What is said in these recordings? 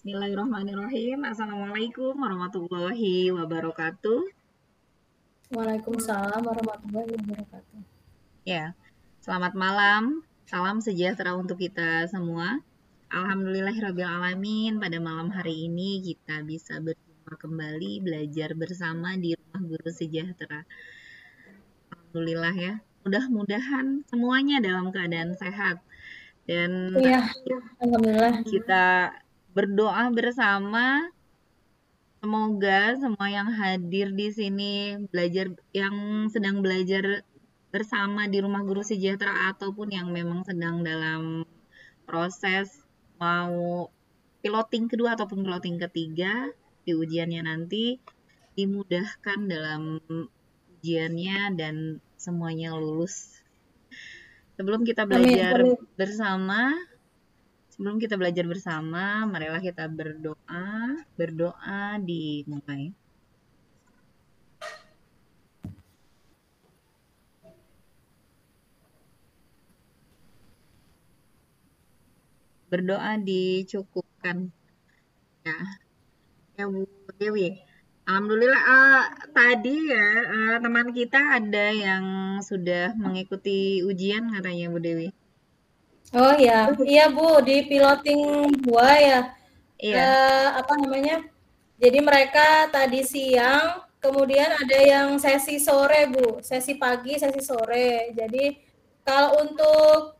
Bismillahirrahmanirrahim. Assalamualaikum warahmatullahi wabarakatuh. Waalaikumsalam warahmatullahi wabarakatuh. Ya, selamat malam. Salam sejahtera untuk kita semua. Alhamdulillahirrabbilalamin. Pada malam hari ini kita bisa berjumpa kembali belajar bersama di Rumah Guru Sejahtera. Alhamdulillah ya. Mudah-mudahan semuanya dalam keadaan sehat. Dan Iya, alhamdulillah. kita berdoa bersama. Semoga semua yang hadir di sini yang sedang belajar bersama di Rumah Guru Sejahtera ataupun yang memang sedang dalam proses mau piloting kedua ataupun piloting ketiga di ujiannya nanti dimudahkan dalam ujiannya dan semuanya lulus. Sebelum kita belajar bersama, marilah kita berdoa. Berdoa dimulai. Berdoa dicukupkan. Ya Bu Dewi. Alhamdulillah tadi ya teman kita ada yang sudah mengikuti ujian katanya Bu Dewi. Oh ya, iya Bu, di piloting 2 ya. Iya. Apa namanya? Jadi mereka tadi siang, kemudian ada yang sesi sore Bu, sesi pagi, sesi sore. Jadi kalau untuk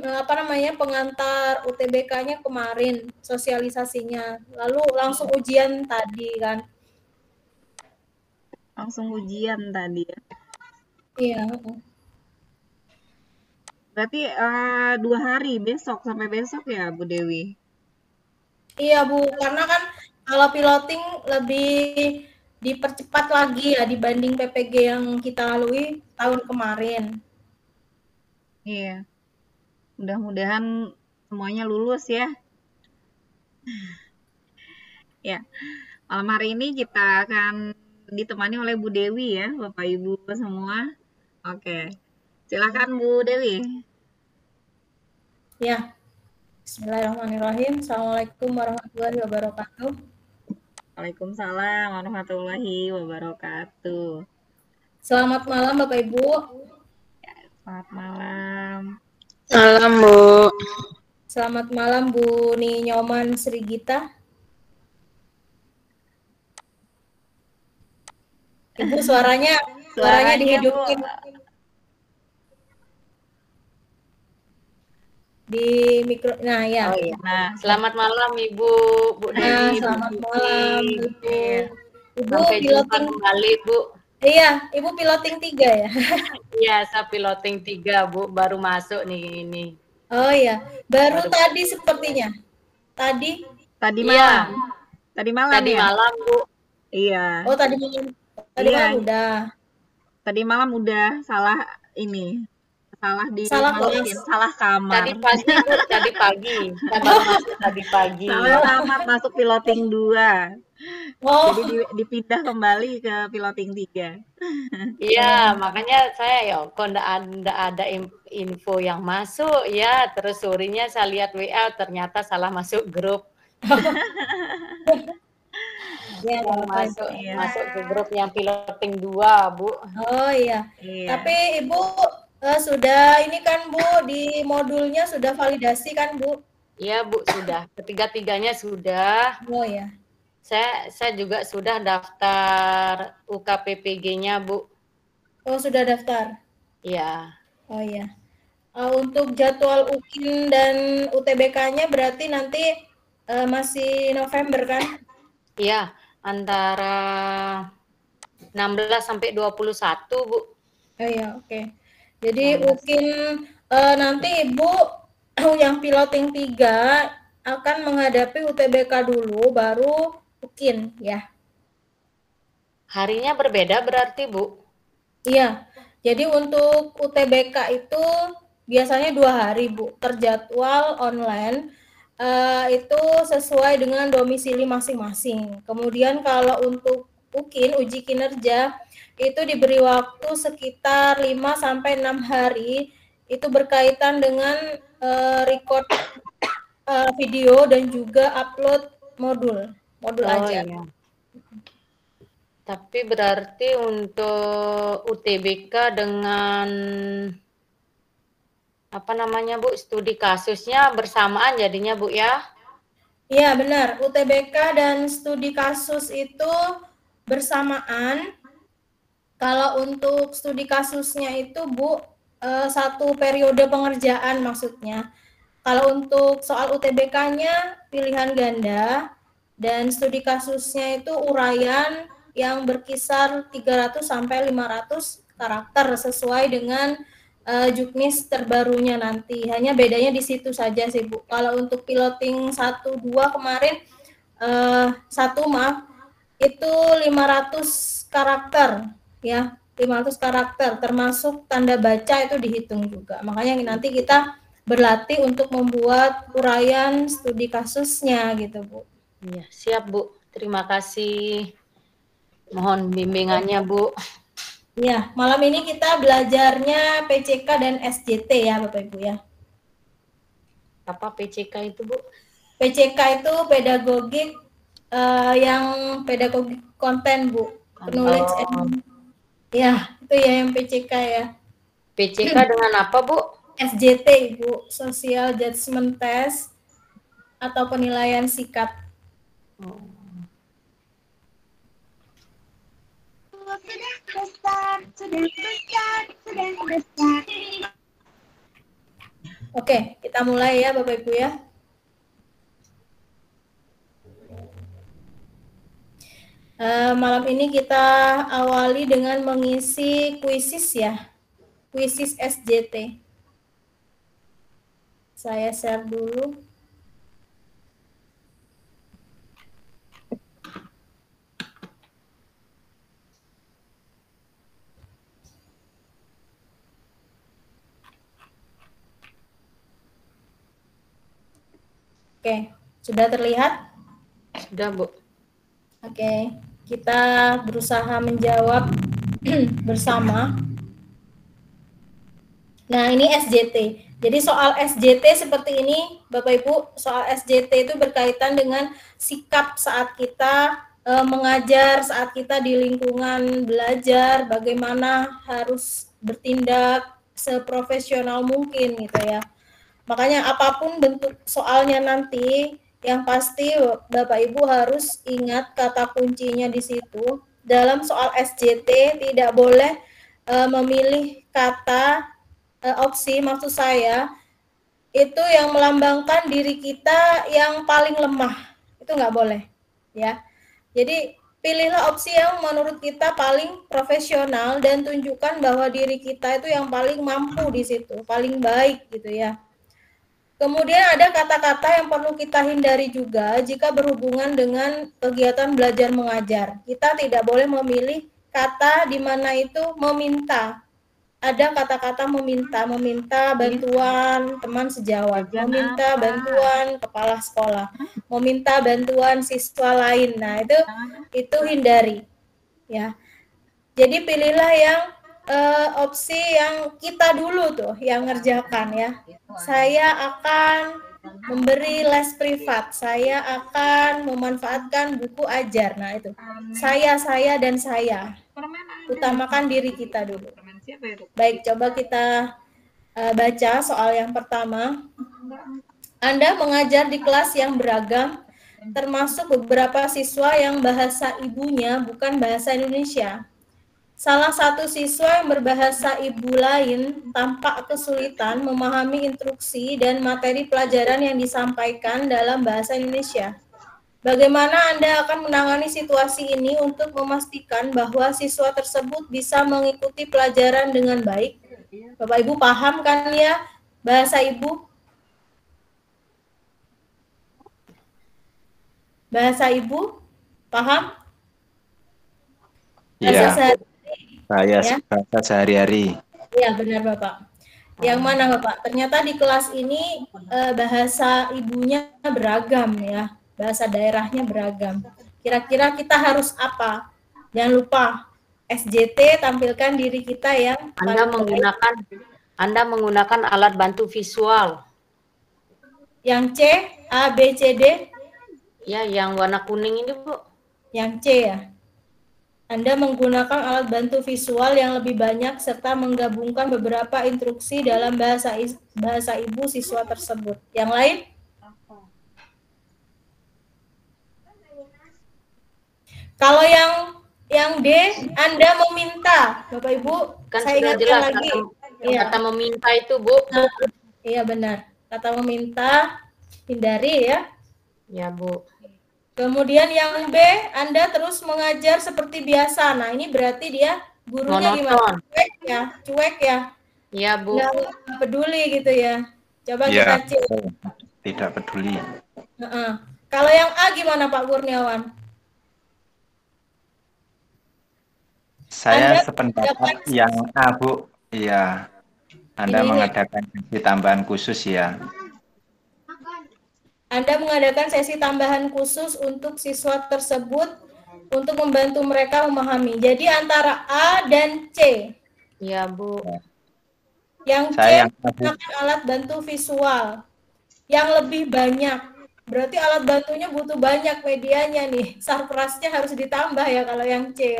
apa namanya pengantar UTBK-nya kemarin sosialisasinya, lalu langsung ujian tadi kan. Langsung ujian tadi ya. Iya. Berarti 2 hari besok sampai besok ya Bu Dewi? Iya Bu, karena kan kalau piloting lebih dipercepat lagi ya dibanding PPG yang kita lalui tahun kemarin. Iya. Mudah-mudahan semuanya lulus ya. Ya. Malam hari ini kita akan ditemani oleh Bu Dewi ya, Bapak Ibu semua. Oke. Silakan Bu Dewi. Ya. Bismillahirrahmanirrahim. Assalamualaikum warahmatullahi wabarakatuh. Waalaikumsalam warahmatullahi wabarakatuh. Selamat malam Bapak Ibu. Ya, selamat malam. Salam Bu. Selamat malam Bu Ninyoman Srigita. Ibu suaranya dihidupin. Di mikro, nah ya. Oh iya. Nah, selamat malam Ibu, Bu Dewi. Selamat malam Ibu. Ibu sampai jumpa kembali Bu. Iya, Ibu piloting 3 ya? Iya, saya piloting 3 Bu, baru masuk nih ini. Oh iya, baru tadi sepertinya. Tadi malam. Iya. Tadi malam Tadi ya? malam Bu. Iya. Oh tadi malam udah. Tadi malam udah salah ini. Salah kamar. Tadi pagi Bu, tadi pagi. Saya baru masuk tadi pagi. Salah kamar masuk piloting 2. Oh. Jadi dipindah kembali ke piloting 3. Iya, makanya saya ya kok enggak ada info yang masuk ya, terus sorenya saya lihat WA ternyata salah masuk grup. Ya, masuk ke grup yang piloting 2, Bu. Oh iya. Tapi Ibu sudah ini kan Bu, di modulnya sudah validasi kan Bu? Iya Bu, sudah. Ketiga-tiganya sudah. Oh ya. Saya juga sudah daftar UKPPG-nya Bu. Oh sudah daftar? Iya. Oh iya. Untuk jadwal UKIN dan UTBK-nya berarti nanti masih November kan? Iya, antara 16 sampai 21 Bu. Oh iya, oke. Jadi UKIN nanti Ibu yang piloting 3 akan menghadapi UTBK dulu, baru UKIN ya. Harinya berbeda berarti Bu? Iya, jadi untuk UTBK itu biasanya 2 hari Bu, terjadwal online, itu sesuai dengan domisili masing-masing. Kemudian kalau untuk UKIN, uji kinerja, itu diberi waktu sekitar 5-6 hari, itu berkaitan dengan record video dan juga upload modul Oh aja. iya. Tapi berarti untuk UTBK dengan apa namanya Bu, studi kasusnya bersamaan jadinya Bu ya? Iya benar, UTBK dan studi kasus itu bersamaan. Kalau untuk studi kasusnya itu Bu, satu periode pengerjaan maksudnya. Kalau untuk soal UTBK-nya pilihan ganda dan studi kasusnya itu uraian yang berkisar 300 sampai 500 karakter sesuai dengan juknis terbarunya nanti. Hanya bedanya di situ saja sih Bu. Kalau untuk piloting 1 2 kemarin itu 500 karakter ya. 500 karakter termasuk tanda baca itu dihitung juga. Makanya nanti kita berlatih untuk membuat uraian studi kasusnya gitu, Bu. Iya, siap Bu. Terima kasih. Mohon bimbingannya Bu. Ya, malam ini kita belajarnya PCK dan SJT ya, Bapak Ibu ya. Apa PCK itu Bu? PCK itu pedagogik yang pedagogik konten, Bu. Knowledge and ya, itu ya yang PCK ya. PCK dengan apa Bu? SJT, Ibu, Social Judgment Test atau penilaian sikap. Oke, kita mulai ya Bapak Ibu ya. Malam ini kita awali dengan mengisi kuisis ya. Kuisis SJT. Saya share dulu. Oke, sudah terlihat? Sudah Bu. Oke, kita berusaha menjawab bersama. Nah, ini SJT. Jadi soal SJT seperti ini, Bapak Ibu, soal SJT itu berkaitan dengan sikap saat kita mengajar, saat kita di lingkungan belajar, bagaimana harus bertindak seprofesional mungkin gitu ya. Makanya apapun bentuk soalnya nanti, yang pasti Bapak Ibu harus ingat kata kuncinya di situ. Dalam soal SJT tidak boleh memilih kata opsi, maksud saya itu yang melambangkan diri kita yang paling lemah, itu nggak boleh ya. Jadi pilihlah opsi yang menurut kita paling profesional dan tunjukkan bahwa diri kita itu yang paling mampu di situ, paling baik gitu ya. Kemudian ada kata-kata yang perlu kita hindari juga jika berhubungan dengan kegiatan belajar mengajar. Kita tidak boleh memilih kata di mana itu meminta. Ada kata-kata meminta bantuan teman sejawat, meminta bantuan kepala sekolah, meminta bantuan siswa lain. Nah, itu hindari ya. Jadi pilihlah yang opsi yang kita dulu tuh yang ngerjakan ya. Saya akan memberi les privat, saya akan memanfaatkan buku ajar. Nah, itu saya dan saya. Utamakan diri kita dulu. Baik, coba kita baca soal yang pertama. Anda mengajar di kelas yang beragam, termasuk beberapa siswa yang bahasa ibunya bukan bahasa Indonesia. Salah satu siswa yang berbahasa ibu lain tampak kesulitan memahami instruksi dan materi pelajaran yang disampaikan dalam bahasa Indonesia. Bagaimana Anda akan menangani situasi ini untuk memastikan bahwa siswa tersebut bisa mengikuti pelajaran dengan baik? Bapak Ibu paham kan ya bahasa ibu? Bahasa ibu? Paham? Iya. Bahasa sehari-hari. Iya, benar Bapak. Yang mana Bapak? Ternyata di kelas ini bahasa ibunya beragam ya. Bahasa daerahnya beragam. Kira-kira kita harus apa? Jangan lupa SJT tampilkan diri kita yang Anda menggunakan alat bantu visual. Yang C, A, B, C, D. Ya, yang warna kuning ini, Bu. Yang C ya. Anda menggunakan alat bantu visual yang lebih banyak serta menggabungkan beberapa instruksi dalam bahasa ibu siswa tersebut. Yang lain? Kalau yang D, Anda meminta, Bapak Ibu, Kan saya sudah ingatkan jelas lagi. kata meminta itu, Bu. Iya benar. Kata meminta, hindari ya. Ya, Bu. Kemudian yang B, Anda terus mengajar seperti biasa. Nah, ini berarti dia gurunya gimana? Monoton. Cuek ya, cuek ya. Ya, Bu. Nggak peduli gitu ya. Coba Ya, kita cek. tidak peduli. Kalau yang A gimana Pak Kurniawan? Saya Anda sependapat yang A, Bu. Iya. Anda Ini. mengadakan sesi tambahan khusus ya. Anda mengadakan sesi tambahan khusus untuk siswa tersebut untuk membantu mereka memahami. Jadi antara A dan C. Ya, Bu. Yang C menggunakan alat bantu visual yang lebih banyak. Berarti alat bantunya butuh banyak medianya nih. Sarprasnya harus ditambah ya kalau yang C.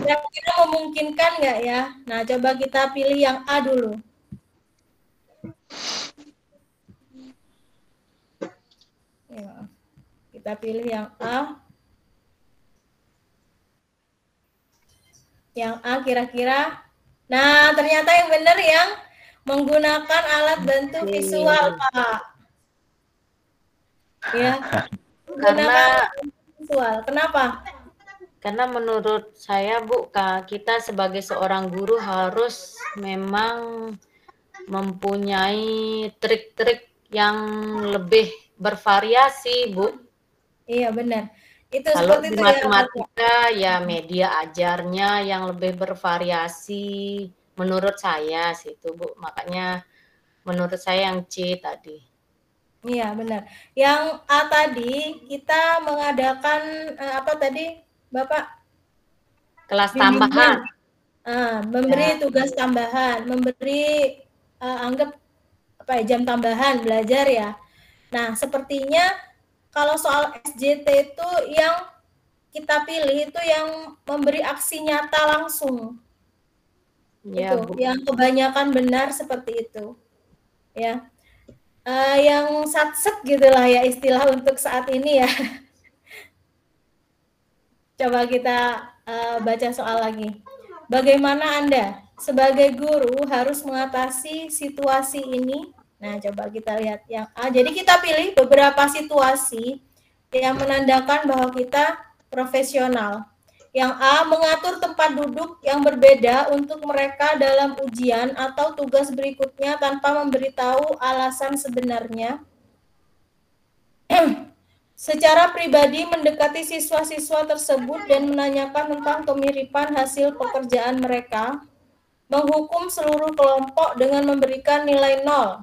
Kira-kira memungkinkan nggak ya? Nah, coba kita pilih yang A dulu. Ya, kita pilih yang A. Yang A kira-kira. Nah, ternyata yang benar yang menggunakan alat bantu visual, Pak. Ya. Karena visual. Kenapa? Karena menurut saya, Bu, kita sebagai seorang guru harus memang mempunyai trik-trik yang lebih bervariasi, Bu. Iya, benar. Itu kalau seperti di itu matematika ya media ajarnya yang lebih bervariasi menurut saya situ, Bu. Makanya menurut saya yang C tadi. Iya, benar. Yang A tadi kita mengadakan apa tadi, Bapak? Kelas tambahan. Memberi tugas tambahan, memberi anggap apa ya, jam tambahan belajar ya. Nah, sepertinya kalau soal SJT itu yang kita pilih itu yang memberi aksi nyata langsung. Ya, itu Bu. yang kebanyakan benar seperti itu. Ya. Yang satset gitulah ya istilah untuk saat ini ya. Coba kita baca soal lagi. Bagaimana Anda sebagai guru harus mengatasi situasi ini? Nah, coba kita lihat yang A. Jadi kita pilih beberapa situasi yang menandakan bahwa kita profesional. Yang A, mengatur tempat duduk yang berbeda untuk mereka dalam ujian atau tugas berikutnya tanpa memberitahu alasan sebenarnya. Secara pribadi mendekati siswa-siswa tersebut dan menanyakan tentang kemiripan hasil pekerjaan mereka, menghukum seluruh kelompok dengan memberikan nilai 0.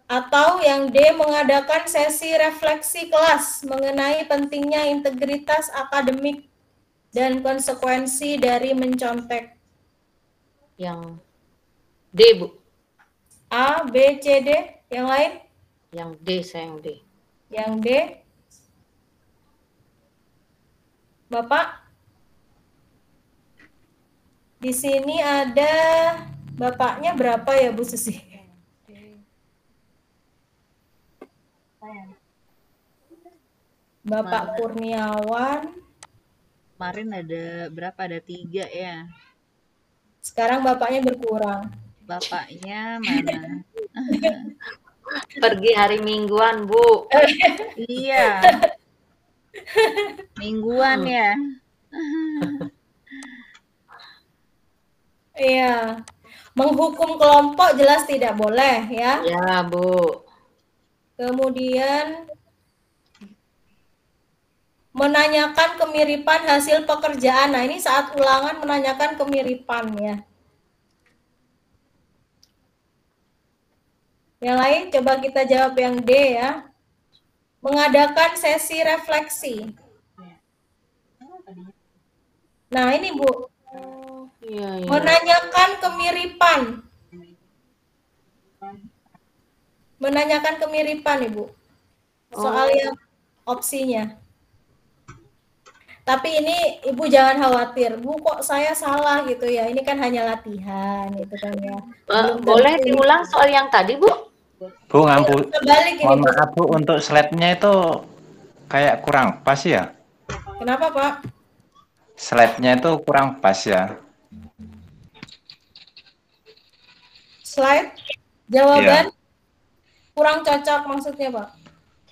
Atau yang D, mengadakan sesi refleksi kelas mengenai pentingnya integritas akademik dan konsekuensi dari mencontek. Yang D, Bu. A, B, C, D. Yang lain? Yang D, saya yang D. Yang D. Bapak? Di sini ada bapaknya berapa ya, Bu Susi? Bapak Kurniawan. Kemarin ada berapa? Ada 3 ya. Sekarang bapaknya berkurang. Bapaknya mana? Pergi hari mingguan, Bu. Iya. Mingguan ya. Iya. Menghukum kelompok jelas tidak boleh ya. Ya, Bu. Kemudian menanyakan kemiripan hasil pekerjaan. Nah, ini saat ulangan menanyakan kemiripan ya. Yang lain coba kita jawab yang D ya. Mengadakan sesi refleksi. Nah, ini Bu. Iya. Menanyakan kemiripan. Menanyakan kemiripan, Ibu. soal yang opsinya. Tapi ini Ibu jangan khawatir, Bu kok saya salah gitu ya, ini kan hanya latihan gitu kan ya. Boleh diulang soal yang tadi, Bu? Bu, ngampun. Balik ini, Mohon Bu. maaf Bu, untuk slide-nya itu kayak kurang pas ya. Kenapa Pak? Slide-nya itu kurang pas ya. Slide jawaban kurang cocok maksudnya Pak?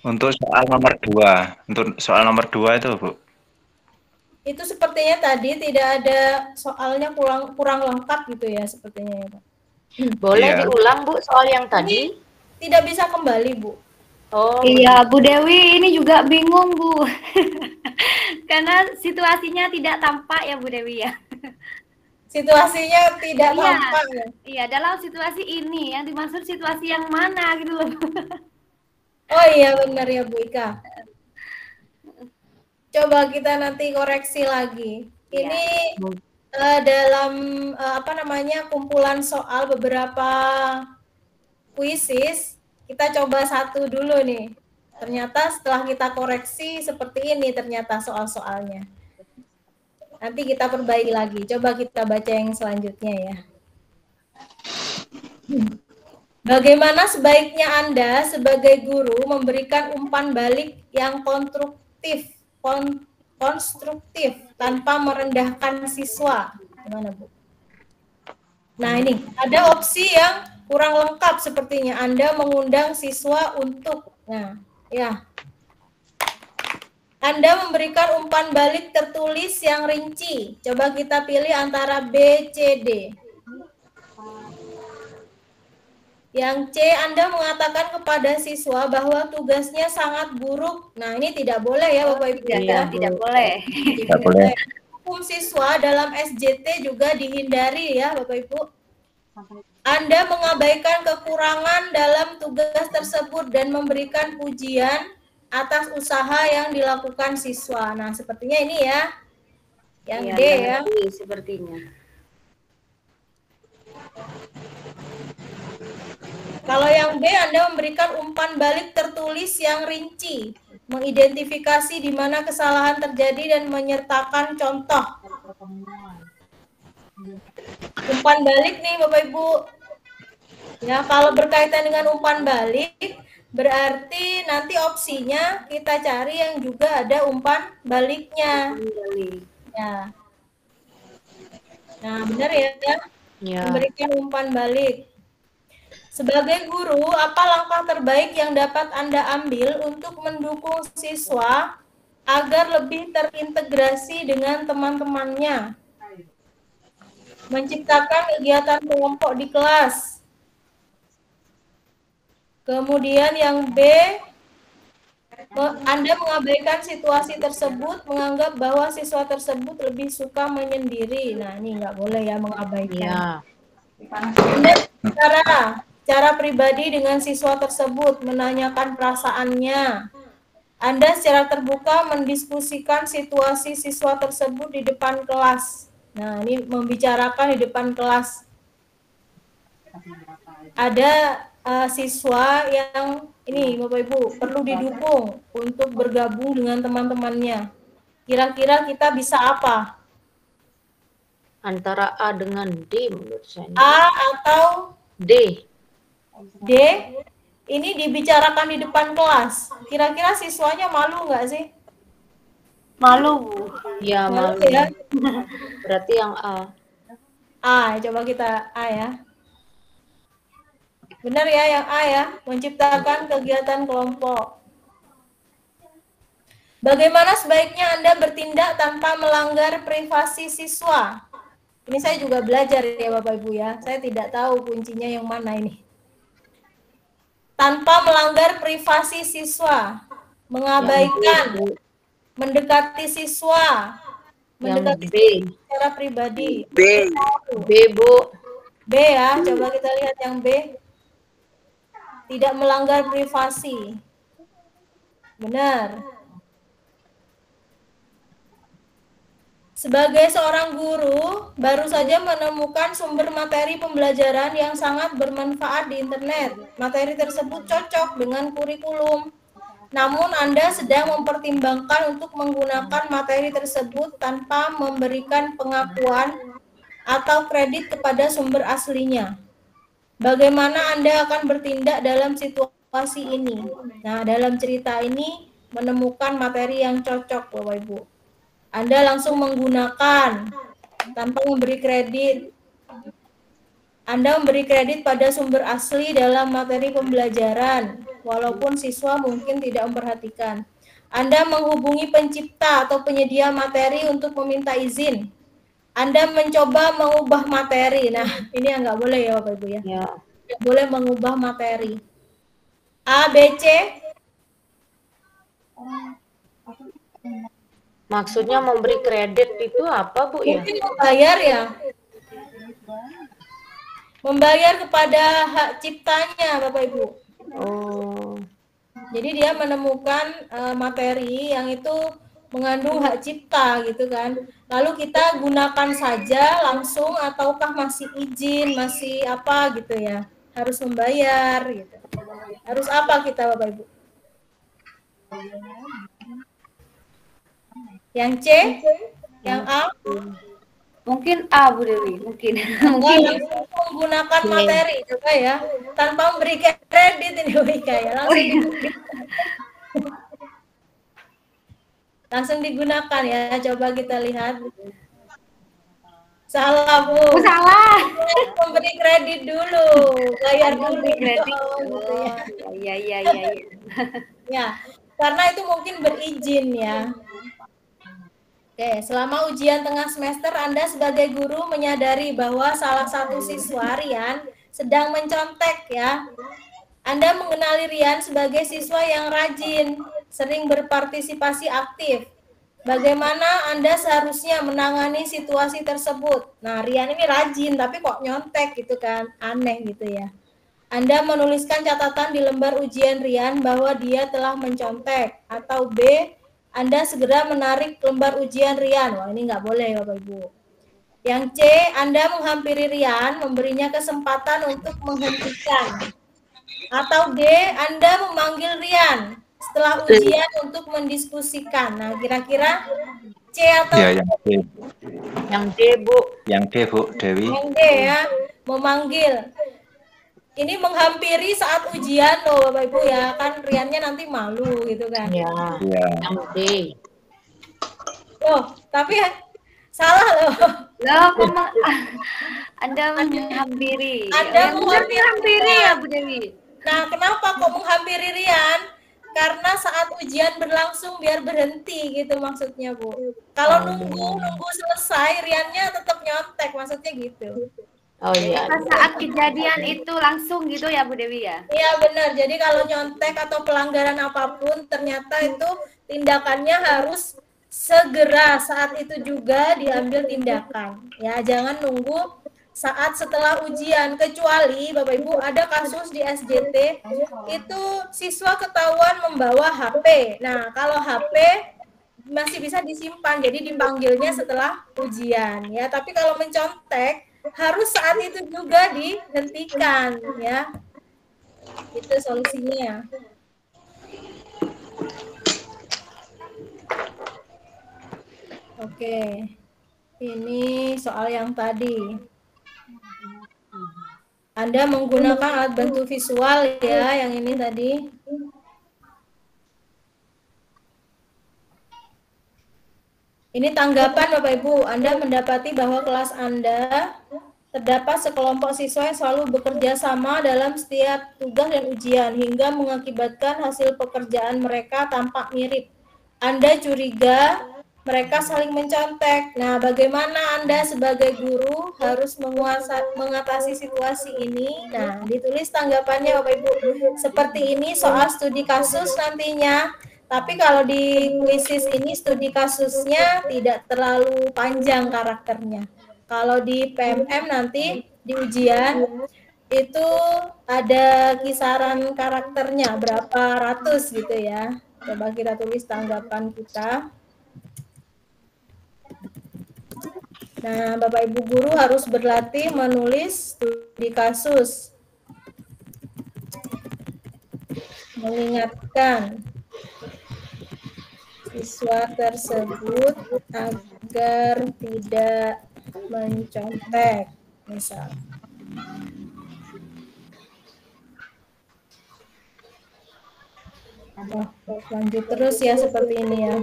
Untuk soal nomor 2. Untuk soal nomor 2 itu Bu. Itu sepertinya tadi tidak ada soalnya kurang lengkap gitu ya sepertinya ya Pak. Boleh Iya. diulang, Bu, soal yang tadi? Tidak bisa kembali Bu. Oh, Iya, Bu Dewi ini juga bingung, Bu. Karena situasinya tidak tampak ya, Bu Dewi ya. Situasinya tidak Iya. tampak ya. Iya, dalam situasi ini yang dimaksud situasi yang mana gitu loh. Oh iya benar ya Bu Ika. Coba kita nanti koreksi lagi. Ini dalam kumpulan soal beberapa kuisis, kita coba satu dulu nih. Ternyata setelah kita koreksi seperti ini ternyata soal-soalnya. Nanti kita perbaiki lagi. Coba kita baca yang selanjutnya ya. Bagaimana sebaiknya Anda sebagai guru memberikan umpan balik yang konstruktif tanpa merendahkan siswa? Gimana, Bu? Nah, ini ada opsi yang kurang lengkap sepertinya. Anda mengundang siswa untuk, nah, ya. Anda memberikan umpan balik tertulis yang rinci. Coba kita pilih antara B, C, D. Yang C, Anda mengatakan kepada siswa bahwa tugasnya sangat buruk. Nah, ini tidak boleh ya Bapak Ibu. Tidak boleh. Tidak boleh. Hukum siswa dalam SJT juga dihindari ya Bapak Ibu. Anda mengabaikan kekurangan dalam tugas tersebut dan memberikan pujian atas usaha yang dilakukan siswa. Nah, sepertinya ini ya. Yang D ya. Sepertinya. Kalau yang B, Anda memberikan umpan balik tertulis yang rinci, mengidentifikasi di mana kesalahan terjadi dan menyertakan contoh. Umpan balik nih Bapak Ibu. Ya, kalau berkaitan dengan umpan balik, berarti nanti opsinya kita cari yang juga ada umpan baliknya. Ya. Nah, benar ya? Ya. Memberikan umpan balik. Sebagai guru, apa langkah terbaik yang dapat Anda ambil untuk mendukung siswa agar lebih terintegrasi dengan teman-temannya? Menciptakan kegiatan kelompok di kelas. Kemudian yang B, Anda mengabaikan situasi tersebut, menganggap bahwa siswa tersebut lebih suka menyendiri. Nah, ini nggak boleh ya mengabaikan. Ya. Cara pribadi dengan siswa tersebut, menanyakan perasaannya. Anda secara terbuka mendiskusikan situasi siswa tersebut di depan kelas. Nah, ini membicarakan di depan kelas. Ada siswa yang ini Bapak Ibu perlu didukung untuk bergabung dengan teman-temannya. Kira-kira kita bisa apa? Antara A dengan D menurut saya. A atau D. D, ini dibicarakan di depan kelas. Kira-kira siswanya malu nggak sih? Malu, Bu. Ya, Malu malu. ya. Berarti yang A. A, coba kita A ya. Benar ya yang A ya, menciptakan kegiatan kelompok. Bagaimana sebaiknya Anda bertindak tanpa melanggar privasi siswa? Ini saya juga belajar ya Bapak Ibu ya. Saya tidak tahu kuncinya yang mana ini. Tanpa melanggar privasi siswa, mengabaikan, mendekati siswa, mendekati B. secara pribadi. B, Bu. B ya, coba kita lihat yang B. Tidak melanggar privasi. Benar. Sebagai seorang guru, baru saja menemukan sumber materi pembelajaran yang sangat bermanfaat di internet. Materi tersebut cocok dengan kurikulum. namun Anda sedang mempertimbangkan untuk menggunakan materi tersebut tanpa memberikan pengakuan atau kredit kepada sumber aslinya. Bagaimana Anda akan bertindak dalam situasi ini? Nah, dalam cerita ini menemukan materi yang cocok, Bapak Ibu. Anda langsung menggunakan tanpa memberi kredit. Anda memberi kredit pada sumber asli dalam materi pembelajaran, walaupun siswa mungkin tidak memperhatikan. Anda menghubungi pencipta atau penyedia materi untuk meminta izin. Anda mencoba mengubah materi. Nah, ini yang nggak boleh ya Bapak Ibu ya. Ya. Nggak boleh mengubah materi. A, B, C. Maksudnya memberi kredit itu apa, Bu ya? Mungkin membayar ya. Membayar kepada hak ciptanya Bapak Ibu. Oh. Jadi dia menemukan materi yang itu mengandung hak cipta gitu kan. Lalu kita gunakan saja langsung ataukah masih izin, masih apa gitu ya. Harus membayar gitu. Harus apa kita Bapak Ibu? Yang C? Yang A? Mungkin A, Bu Dewi. Mungkin. Langsung menggunakan materi coba ya. Tanpa memberi kredit ini Wika ya. Langsung digunakan ya. Coba kita lihat. Salah Bu. Oh, salah. Memberi kredit dulu, bayar dulu Kredit. gitu ya. Iya. Ya, karena itu mungkin berizin ya. Oke, selama ujian tengah semester Anda sebagai guru menyadari bahwa salah satu siswa Rian sedang mencontek ya. Anda mengenali Rian sebagai siswa yang rajin, sering berpartisipasi aktif. Bagaimana Anda seharusnya menangani situasi tersebut? Nah, Rian ini rajin tapi kok nyontek gitu kan, aneh gitu ya. Anda menuliskan catatan di lembar ujian Rian bahwa dia telah mencontek. Atau B, Anda segera menarik lembar ujian Rian. Wah, ini nggak boleh Bapak Ibu. Yang C, Anda menghampiri Rian, memberinya kesempatan untuk menghentikan. Atau D, Anda memanggil Rian setelah ujian untuk mendiskusikan. Nah, kira-kira C atau Ya, yang D. Yang D, Bu. Yang D, Bu Dewi. yang D ya, memanggil. Ini menghampiri saat ujian loh Bapak Ibu ya, kan Riannya nanti malu gitu kan. Ya. Ya. Yang D. Loh, tapi salah loh. Loh, Anda menghampiri. Anda Yang benar menghampiri ya, Bu Dewi. Nah, kenapa kok menghampiri Rian? Karena saat ujian berlangsung biar berhenti gitu maksudnya, Bu. Kalau nunggu selesai, Riannya tetap nyontek, maksudnya gitu. Oh iya. Pas saat kejadian itu langsung gitu ya, Bu Dewi ya? Iya benar. Jadi kalau nyontek atau pelanggaran apapun, ternyata itu tindakannya harus segera saat itu juga diambil tindakan. Ya, jangan nunggu saat setelah ujian, kecuali Bapak Ibu ada kasus di SJT itu siswa ketahuan membawa HP. Nah, kalau HP masih bisa disimpan, jadi dipanggilnya setelah ujian ya. Tapi kalau mencontek harus saat itu juga dihentikan ya. Itu solusinya. Oke. Ini soal yang tadi. Anda menggunakan alat bantu visual ya, yang ini tadi. Ini tanggapan Bapak Ibu, Anda mendapati bahwa kelas Anda terdapat sekelompok siswa yang selalu bekerja sama dalam setiap tugas dan ujian, hingga mengakibatkan hasil pekerjaan mereka tampak mirip. Anda curiga mereka saling mencontek. Nah, bagaimana Anda sebagai guru harus mengatasi situasi ini? Nah, ditulis tanggapannya Bapak Ibu. Seperti ini soal studi kasus nantinya. Tapi kalau di kuisis ini studi kasusnya tidak terlalu panjang karakternya. Kalau di PMM nanti di ujian itu ada kisaran karakternya berapa ratus gitu ya. Coba kita tulis tanggapan kita. Nah, Bapak Ibu guru harus berlatih menulis studi kasus. Mengingatkan. siswa tersebut agar tidak mencontek, misal. Oh, lanjut terus ya seperti ini ya.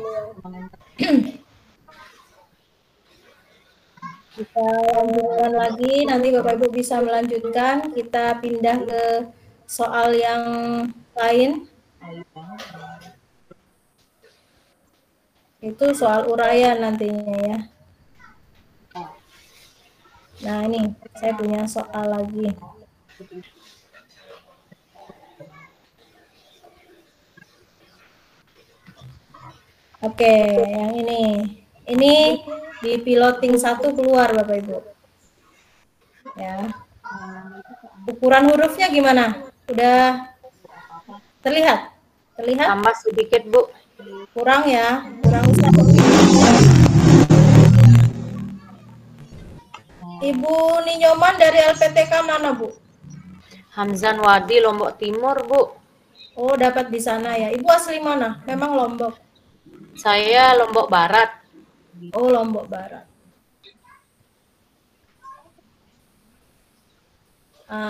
Kita lanjutkan lagi, nanti Bapak Ibu bisa melanjutkan. Kita pindah ke soal yang lain. Itu soal uraian nantinya ya. Nah ini, saya punya soal lagi. Oke, yang ini. Ini di piloting 1 keluar Bapak Ibu. Ya. Ukuran hurufnya gimana? Udah terlihat? Terlihat? Tambah sedikit, Bu. Kurang ya? Kurang satu. Ibu Ninyoman dari LPTK mana, Bu? Hamzan Wadi, Lombok Timur, Bu. Oh, dapat di sana ya. Ibu asli mana? Memang Lombok. Saya Lombok Barat. Oh, Lombok Barat.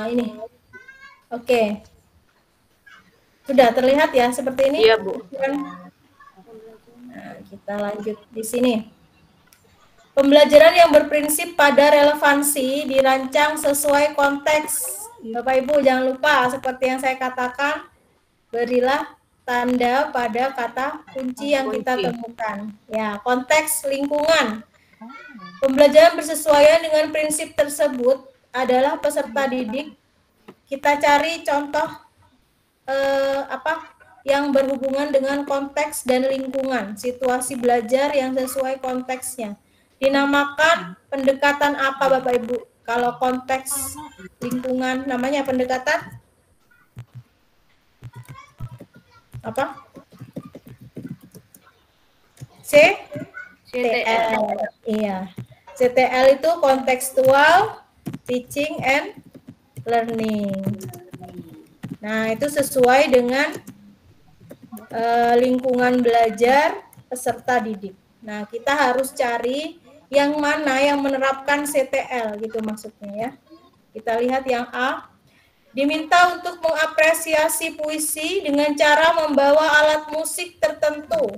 Ini. Oke. Sudah terlihat ya seperti ini? Iya, Bu. Nah, kita lanjut di sini. Pembelajaran yang berprinsip pada relevansi dirancang sesuai konteks. Bapak Ibu jangan lupa seperti yang saya katakan, berilah tanda pada kata kunci yang kita temukan. Ya, konteks lingkungan. Pembelajaran bersesuaian dengan prinsip tersebut adalah peserta didik. Kita cari contoh yang berhubungan dengan konteks dan lingkungan, situasi belajar yang sesuai konteksnya. Dinamakan pendekatan apa Bapak Ibu? Kalau konteks lingkungan namanya pendekatan apa? CTL. Iya. CTL itu contextual teaching and learning. Nah, itu sesuai dengan lingkungan belajar peserta didik. Nah, kita harus cari yang mana yang menerapkan CTL gitu maksudnya ya. Kita lihat yang A. Diminta untuk mengapresiasi puisi dengan cara membawa alat musik tertentu.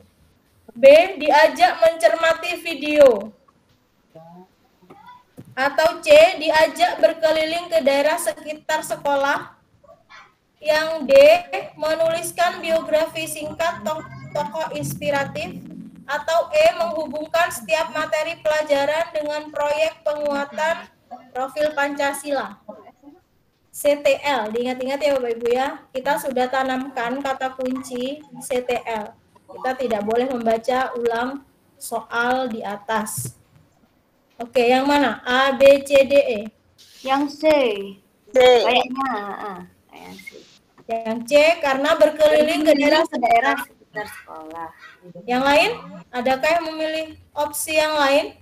B. Diajak mencermati video. Atau C. Diajak berkeliling ke daerah sekitar sekolah. Yang D. Menuliskan biografi singkat tokoh inspiratif. Atau E. Menghubungkan setiap materi pelajaran dengan proyek penguatan profil Pancasila. CTL, diingat-ingat ya Bapak Ibu ya, kita sudah tanamkan kata kunci CTL. Kita tidak boleh membaca ulang soal di atas. Oke, yang mana? A, B, C, D, E. Yang C. Kayaknya. Yang C. Yang C, karena berkeliling ke daerah sekitar sekolah. Yang lain? Adakah yang memilih opsi yang lain?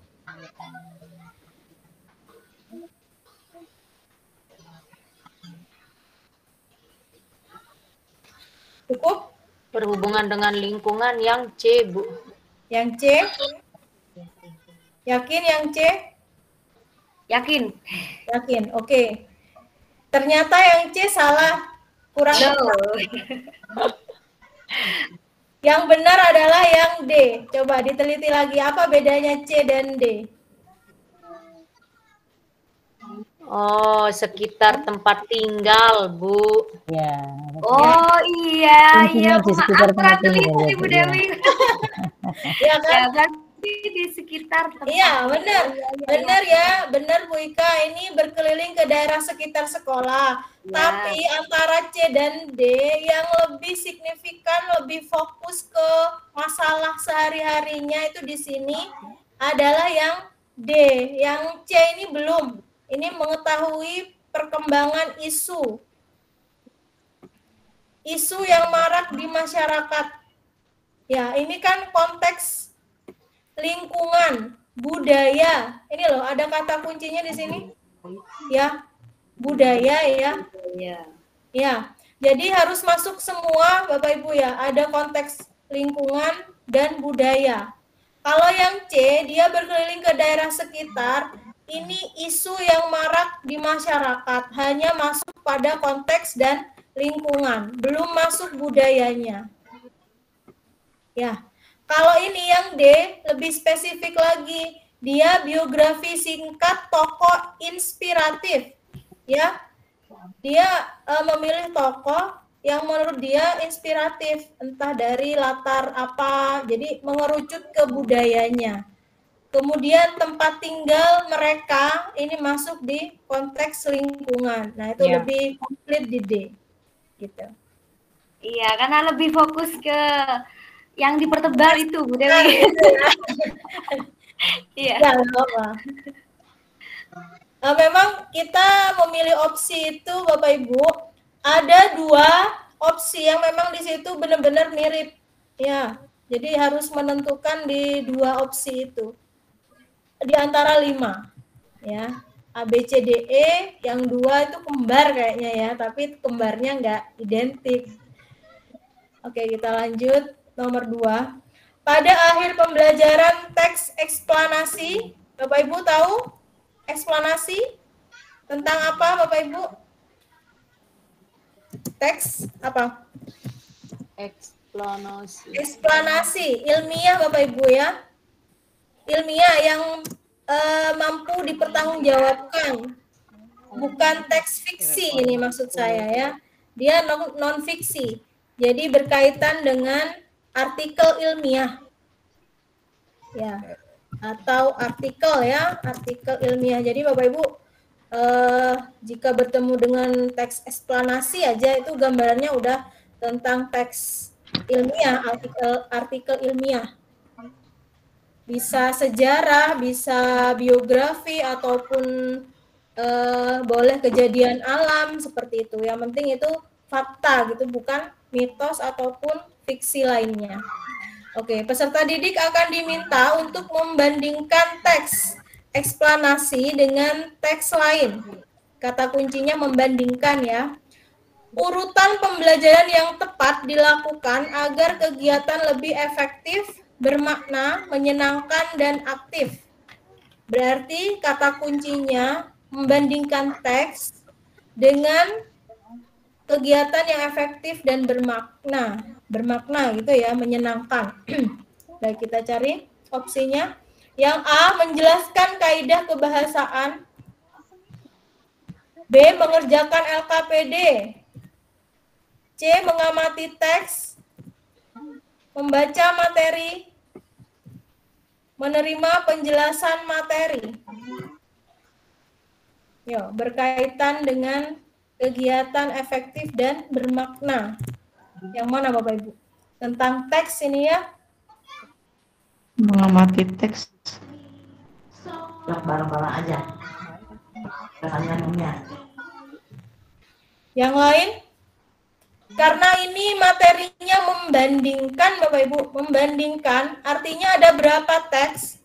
Cukup? Berhubungan dengan lingkungan yang C, Bu. Yang C? Yakin yang C? Yakin. Yakin, oke. Ternyata yang C salah. Kurang tepat. Yang benar adalah yang D. Coba diteliti lagi, apa bedanya C dan D? Oh, sekitar tempat tinggal, Bu. Ya. Oh iya, Kuncinya di sekitar tempat tinggal, teliti Bu, Ibu Dewi. Iya kan? Ya, berarti di sekitar tempat. Iya, benar. Benar ya, benar Bu Ika. Ini berkeliling ke daerah sekitar sekolah. Ya. Tapi antara C dan D yang lebih signifikan, lebih fokus ke masalah sehari-harinya itu di sini adalah yang D. Yang C ini belum. Ini mengetahui perkembangan isu yang marak di masyarakat. Ya, ini kan konteks lingkungan, budaya. Ini loh, ada kata kuncinya di sini. Ya, budaya ya. Iya. Ya, jadi harus masuk semua Bapak Ibu ya. Ada konteks lingkungan, dan budaya. Kalau yang C, dia berkeliling ke daerah sekitar, ini isu yang marak di masyarakat, hanya masuk pada konteks dan lingkungan, belum masuk budayanya. Ya, kalau ini yang D, lebih spesifik lagi, dia biografi singkat tokoh inspiratif. Ya, dia memilih tokoh yang menurut dia inspiratif, entah dari latar apa, jadi mengerucut ke budayanya. Kemudian tempat tinggal mereka ini masuk di konteks lingkungan. Nah, itu lebih komplit di D. Gitu. Iya, karena lebih fokus ke yang dipertebal itu, Bu Dewi. Iya. Ya, memang kita memilih opsi itu, Bapak Ibu, ada 2 opsi yang memang di situ benar-benar mirip. Ya, jadi harus menentukan di 2 opsi itu. Di antara 5. Ya. A, B, C, D, E, yang 2 itu kembar kayaknya ya, tapi kembarnya nggak identik. Oke, kita lanjut. Nomor 2. Pada akhir pembelajaran teks eksplanasi, Bapak Ibu tahu eksplanasi tentang apa, Bapak Ibu? Teks apa? Eksplanasi. Eksplanasi ilmiah, Bapak Ibu ya. Ilmiah yang mampu dipertanggungjawabkan. Bukan teks fiksi ini maksud saya ya. Dia non fiksi. Jadi berkaitan dengan artikel ilmiah. Ya. Atau artikel ya, artikel ilmiah. Jadi Bapak Ibu jika bertemu dengan teks eksplanasi aja itu gambarannya udah tentang teks ilmiah, artikel ilmiah. Bisa sejarah, bisa biografi ataupun boleh kejadian alam seperti itu. Yang penting itu fakta gitu, bukan mitos ataupun fiksi lainnya. Oke, peserta didik akan diminta untuk membandingkan teks eksplanasi dengan teks lain. Kata kuncinya membandingkan ya. Urutan pembelajaran yang tepat dilakukan agar kegiatan lebih efektif, bermakna, menyenangkan, dan aktif. Berarti kata kuncinya membandingkan teks dengan kegiatan yang efektif dan bermakna gitu ya, menyenangkan. Baik, kita cari opsinya. Yang A, menjelaskan kaidah kebahasaan. B, mengerjakan LKPD. C, mengamati teks. Membaca materi. Menerima penjelasan materi. Yo, berkaitan dengan kegiatan efektif dan bermakna. Yang mana Bapak Ibu? Tentang teks ini ya. Mengamati teks. Bareng-bareng aja. Pertanyaannya. Yang lain? Karena ini materinya membandingkan Bapak Ibu, membandingkan artinya ada berapa teks?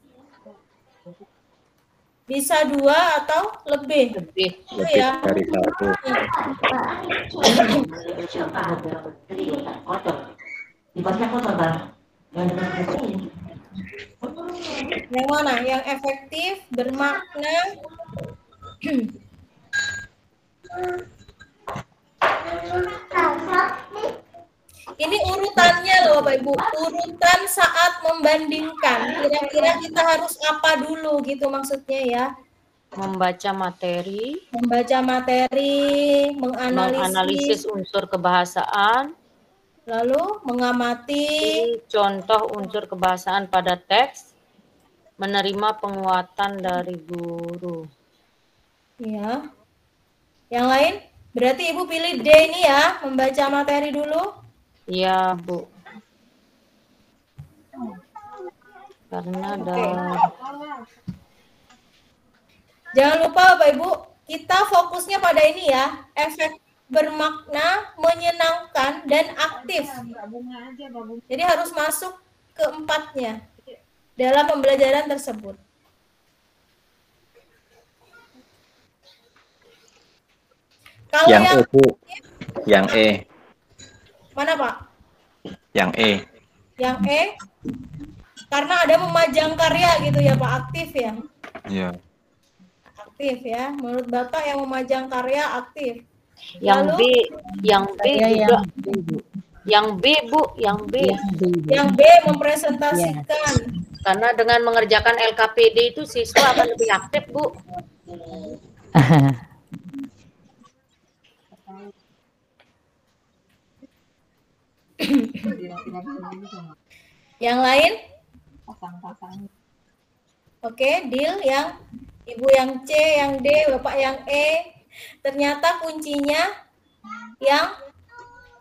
Bisa 2 atau lebih. Lebih ya. Dari 1. Yang mana? Yang efektif, bermakna. Ini urutannya loh Bapak Ibu, urutan saat membandingkan. Kira-kira kita harus apa dulu gitu maksudnya ya. membaca materi, menganalisis unsur kebahasaan, lalu mengamati contoh unsur kebahasaan pada teks, menerima penguatan dari guru. ya. Yang lain? Berarti Ibu pilih D ini ya, membaca materi dulu. Iya, Bu. Karena ada Jangan lupa Bapak Ibu, kita fokusnya pada ini ya, efek bermakna, menyenangkan, dan aktif. Jadi harus masuk keempatnya dalam pembelajaran tersebut. Kalau Yang E, Bu. Yang E. mana Pak? Yang E. Yang E karena ada memajang karya gitu ya Pak, aktif ya. Iya. Aktif ya. Menurut Bapak yang memajang karya aktif. Yang Lalu yang B Saya juga. yang B, Bu. Yang B, Bu, yang B. Yang B, Bu. yang B mempresentasikan. Karena dengan mengerjakan LKPD itu siswa akan lebih aktif, Bu. Yang lain? Oke, deal yang Ibu yang C, yang D, Bapak yang E. Ternyata kuncinya yang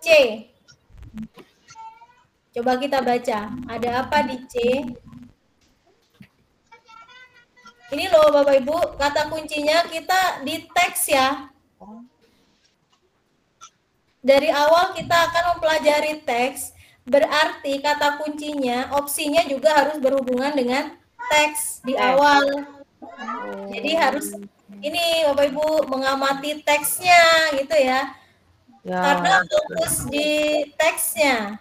C. Coba kita baca. Ada apa di C? Ini loh Bapak Ibu, kata kuncinya kita di teks ya. Dari awal kita akan mempelajari teks, berarti kata kuncinya, opsinya juga harus berhubungan dengan teks di awal. Jadi harus ini Bapak Ibu mengamati teksnya gitu ya. Karena fokus di teksnya.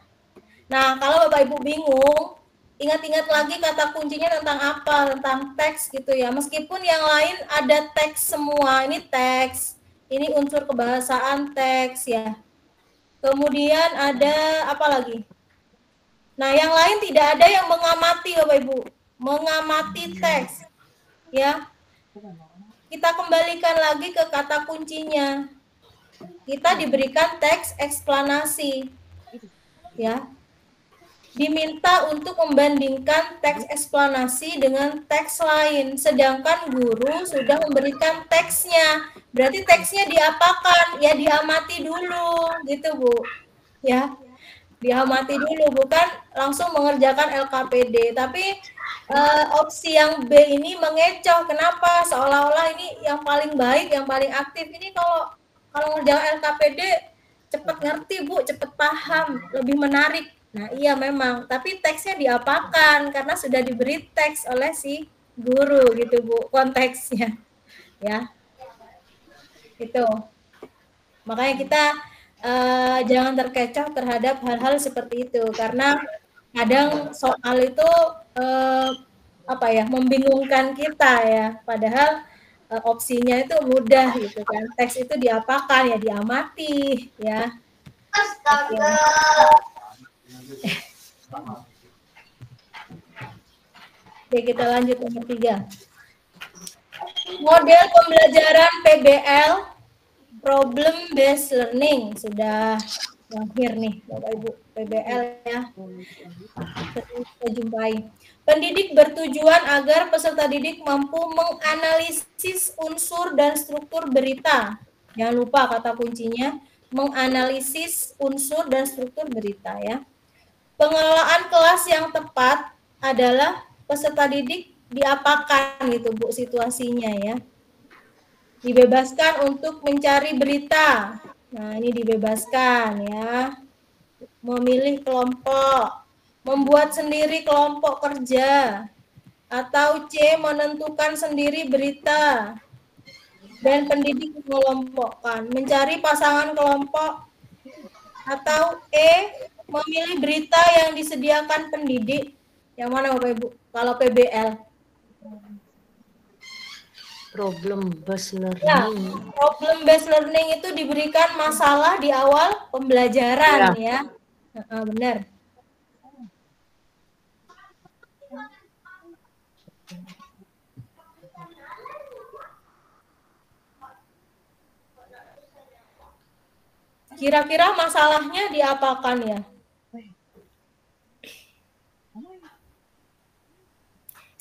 Nah, kalau Bapak Ibu bingung, ingat-ingat lagi kata kuncinya tentang apa, tentang teks gitu ya. Meskipun yang lain ada teks semua, ini teks, ini unsur kebahasaan teks ya. Kemudian ada apa lagi? Nah, yang lain tidak ada yang mengamati Bapak Ibu, mengamati teks. Ya. Kita kembalikan lagi ke kata kuncinya. Kita diberikan teks eksplanasi. Ya. Diminta untuk membandingkan teks eksplanasi dengan teks lain, sedangkan guru sudah memberikan teksnya. Berarti teksnya diapakan? Ya diamati dulu, gitu Bu. Ya, diamati dulu, bukan langsung mengerjakan LKPD. Tapi opsi yang B ini mengecoh. Kenapa? Seolah-olah ini yang paling baik, yang paling aktif. Ini kalau ngerjakan LKPD cepat ngerti Bu, cepat paham, lebih menarik. Nah iya memang, tapi teksnya diapakan karena sudah diberi teks oleh si guru gitu Bu, konteksnya ya. Itu. Makanya kita jangan terkecoh terhadap hal-hal seperti itu karena kadang soal itu membingungkan kita ya, padahal opsinya itu mudah gitu kan. Teks itu diapakan ya, diamati ya. Astaga. Oke, kita lanjut nomor 3. Model pembelajaran PBL, problem based learning, sudah lahir nih Bapak Ibu, PBL ya. Kita jumpai. Pendidik bertujuan agar peserta didik mampu menganalisis unsur dan struktur berita. Jangan lupa kata kuncinya, menganalisis unsur dan struktur berita ya. Pengelolaan kelas yang tepat adalah peserta didik diapakan gitu Bu situasinya ya. Dibebaskan untuk mencari berita. Nah, ini dibebaskan ya. Memilih kelompok, membuat sendiri kelompok kerja, atau C menentukan sendiri berita. Dan pendidik mengelompokkan, mencari pasangan kelompok, atau E memilih berita yang disediakan pendidik. Yang mana Bapak Ibu? Kalau PBL. Problem based learning. Ya, problem based learning itu diberikan masalah di awal pembelajaran ya. Benar. Kira-kira masalahnya diapakan ya?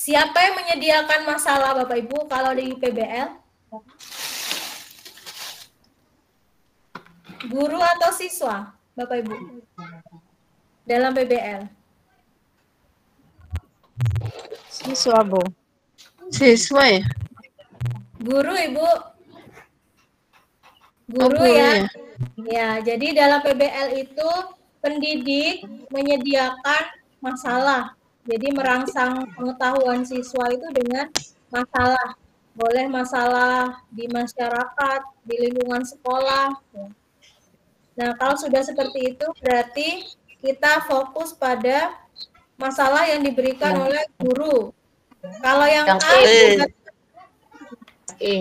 Siapa yang menyediakan masalah Bapak Ibu kalau di PBL? Guru atau siswa Bapak Ibu? Dalam PBL. Siswa, Bu. Siswa ya? Guru Ibu. Guru ya. Ya, jadi dalam PBL itu pendidik menyediakan masalah. Jadi merangsang pengetahuan siswa itu dengan masalah. Boleh masalah di masyarakat, di lingkungan sekolah. Nah, kalau sudah seperti itu berarti kita fokus pada masalah yang diberikan oleh guru. Kalau yang Yang A, E.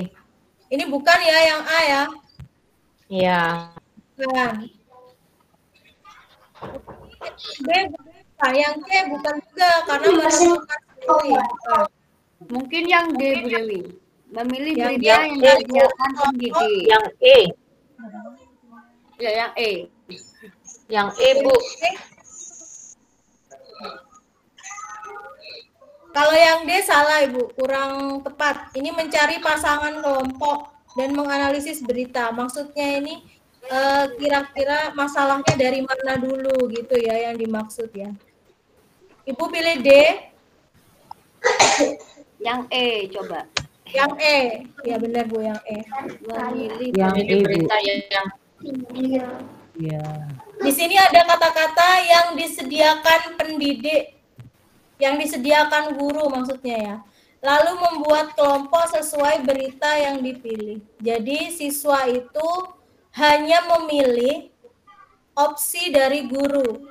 ini bukan ya yang A ya. Iya. Bukan. B, bukan. Yang C bukan juga karena menentukan sendiri. Bukan. Mungkin yang D, Bu Dewi. Memilih Yang berita yang disediakan pendidik. Yang E. Ya, yang E. Yang E, Bu. Kalau yang D salah Ibu, kurang tepat. Ini mencari pasangan kelompok dan menganalisis berita. Maksudnya ini kira-kira masalahnya dari mana dulu gitu ya yang dimaksud ya. Ibu pilih D. Yang E, coba. Yang E. Ya benar Bu, yang E. Memilih Yang berita. E berita yang Di sini ada kata-kata yang disediakan pendidik, yang disediakan guru maksudnya ya. Lalu membuat kelompok sesuai berita yang dipilih. Jadi siswa itu hanya memilih opsi dari guru.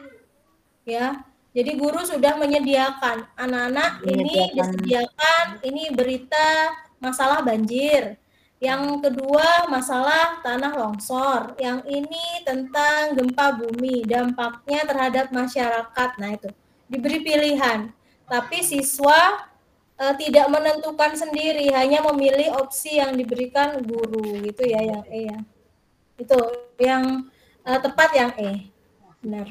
Ya. Jadi guru sudah menyediakan. Anak-anak ini disediakan ini berita masalah banjir. Yang kedua masalah tanah longsor. Yang ini tentang gempa bumi, dampaknya terhadap masyarakat. Nah itu diberi pilihan. Tapi siswa tidak menentukan sendiri, hanya memilih opsi yang diberikan guru. Gitu ya yang E ya. Itu yang tepat yang E. Benar.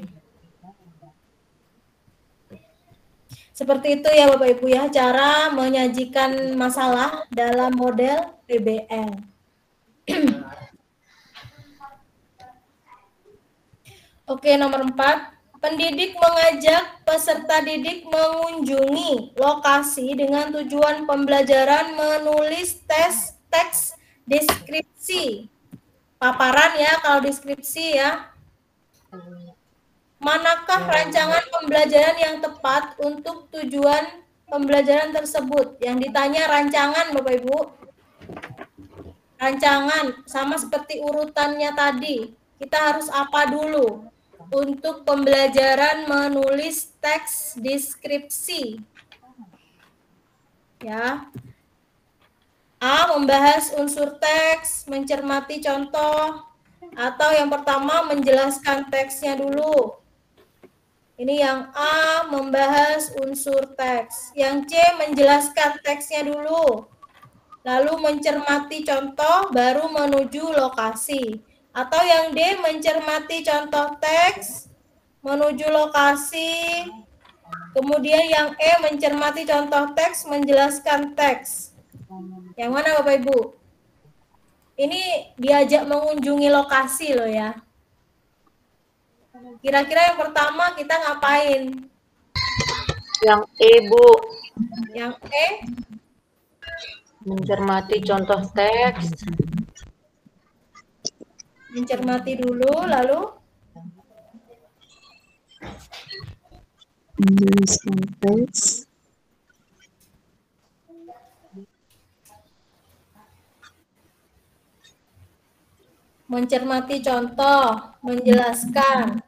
Seperti itu ya Bapak Ibu ya, cara menyajikan masalah dalam model PBL. Oke, nomor 4. Pendidik mengajak peserta didik mengunjungi lokasi dengan tujuan pembelajaran menulis teks deskripsi. Paparan ya kalau deskripsi ya. Manakah rancangan pembelajaran yang tepat untuk tujuan pembelajaran tersebut? Yang ditanya rancangan Bapak Ibu. Rancangan sama seperti urutannya tadi. Kita harus apa dulu untuk pembelajaran menulis teks deskripsi? Ya. A. Membahas unsur teks, mencermati contoh, atau yang pertama menjelaskan teksnya dulu. Ini yang A, membahas unsur teks. Yang C, menjelaskan teksnya dulu. Lalu mencermati contoh, baru menuju lokasi. Atau yang D, mencermati contoh teks, menuju lokasi. Kemudian yang E, mencermati contoh teks, menjelaskan teks. Yang mana Bapak Ibu? Ini diajak mengunjungi lokasi loh ya. Kira-kira yang pertama kita ngapain? Yang E, Bu. Yang E? Mencermati contoh teks. Mencermati dulu, lalu? Menjelaskan teks. Mencermati contoh, menjelaskan.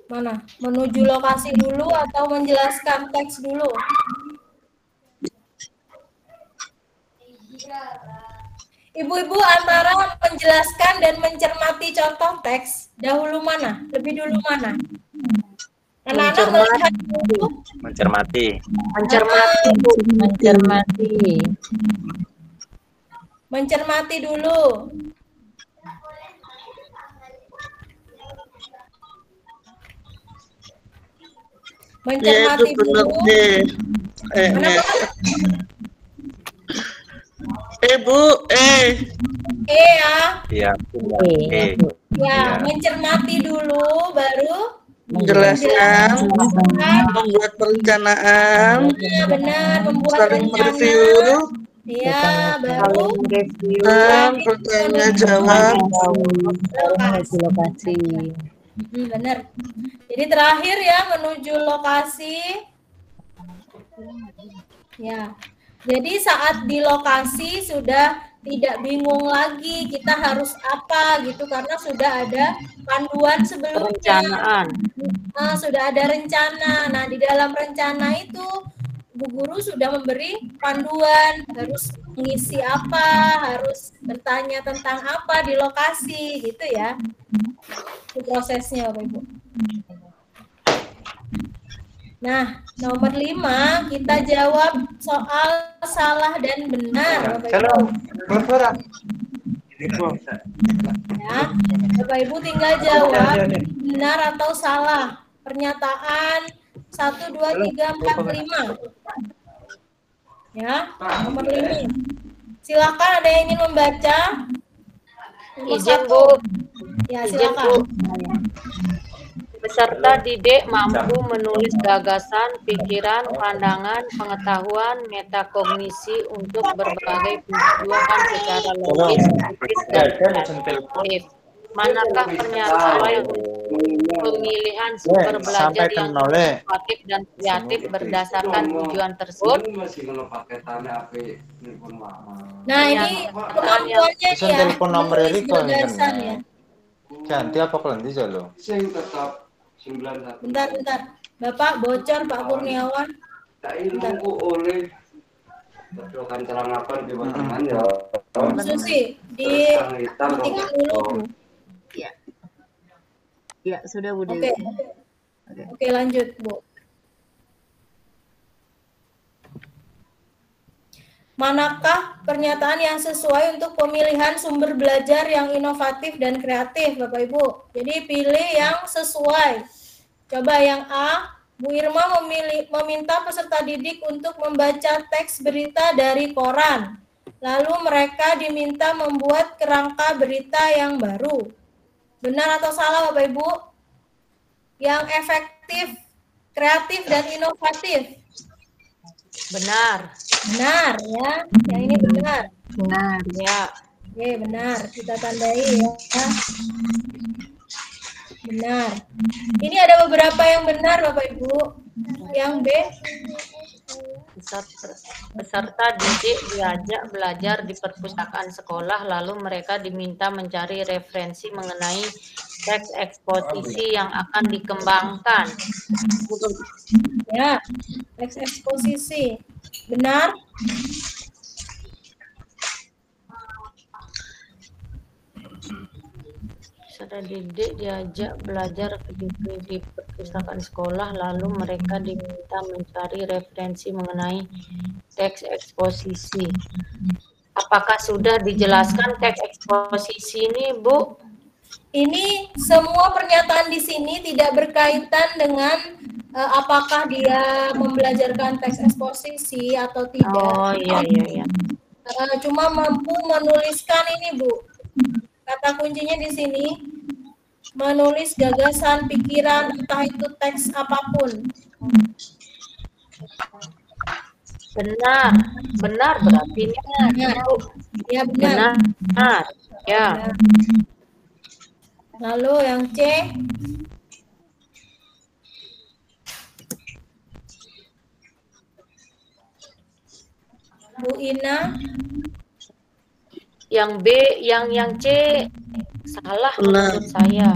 Mana? Menuju lokasi dulu atau menjelaskan teks dulu? Ibu-ibu antara menjelaskan dan mencermati contoh teks, dahulu mana? Lebih dulu mana? Anak-anak melihat dulu. Mencermati. Mencermati, Bu. Mencermati. Mencermati dulu. Mencermati dulu. Bu, E ya. Iya. Ya, mencermati dulu, baru menjelaskan, membuat perencanaan, Iya, benar, membuat saling rencana. mereview, Iya, baru dan bertanya jawab. Lokasi. Benar. Jadi terakhir ya menuju lokasi. Ya. Jadi saat di lokasi sudah tidak bingung lagi kita harus apa gitu karena sudah ada panduan sebelumnya. Perencanaan. Nah, sudah ada rencana. Nah, di dalam rencana itu Bu Guru sudah memberi panduan, harus mengisi apa, harus bertanya tentang apa di lokasi gitu ya. Itu prosesnya Bapak Ibu. Nah, nomor 5 kita jawab soal salah dan benar, Bapak Ibu. Ya, Bapak Ibu tinggal jawab benar atau salah. Pernyataan 1, 2, 3, 4, 5. Ya, nomor 5. Silakan ada yang ingin membaca. Izin Bu. Ya, Izin silakan. Bu. Peserta didik mampu menulis gagasan, pikiran, pandangan, pengetahuan, metakognisi untuk berbagai tujuan secara logis, kritis, dan kreatif. Manakah pernyataan pemilihan sumber belajar yang inovatif dan kreatif berdasarkan tujuan tersebut? Nah, ini kemampuannya Bisa ya. telepon nomor menulis ini kok gagasan ya. ganti apa kelanti jalo? Bentar. Bapak bocor Pak Kurniawan. Bentar. Bu Susi, dimatikan dulu. Ya, sudah Bu Dewi. Oke, lanjut Bu. Manakah pernyataan yang sesuai untuk pemilihan sumber belajar yang inovatif dan kreatif, Bapak Ibu? Jadi pilih yang sesuai. Coba yang A, Bu Irma meminta peserta didik untuk membaca teks berita dari koran. Lalu mereka diminta membuat kerangka berita yang baru. Benar atau salah, Bapak Ibu? Yang efektif, kreatif, dan inovatif. Benar. Benar ya, yang ini benar. Benar. Ya. Oke, benar. Kita tandai ya. Benar. Ini ada beberapa yang benar Bapak Ibu. Yang B. Peserta didik diajak belajar di perpustakaan sekolah, lalu mereka diminta mencari referensi mengenai teks eksposisi yang akan dikembangkan. Ya, teks eksposisi. Benar? Peserta didik diajak belajar di perpustakaan sekolah, lalu mereka diminta mencari referensi mengenai teks eksposisi. Apakah sudah dijelaskan teks eksposisi ini, Bu? Ini semua pernyataan di sini tidak berkaitan dengan apakah dia membelajarkan teks eksposisi atau tidak. Oh, iya. Cuma mampu menuliskan ini, Bu. Kata kuncinya di sini, menulis gagasan, pikiran, entah itu teks apapun. Benar berarti ini. Ya, benar. Benar. Ya. Lalu yang C. Bu Ina. Yang B, yang C salah menurut saya.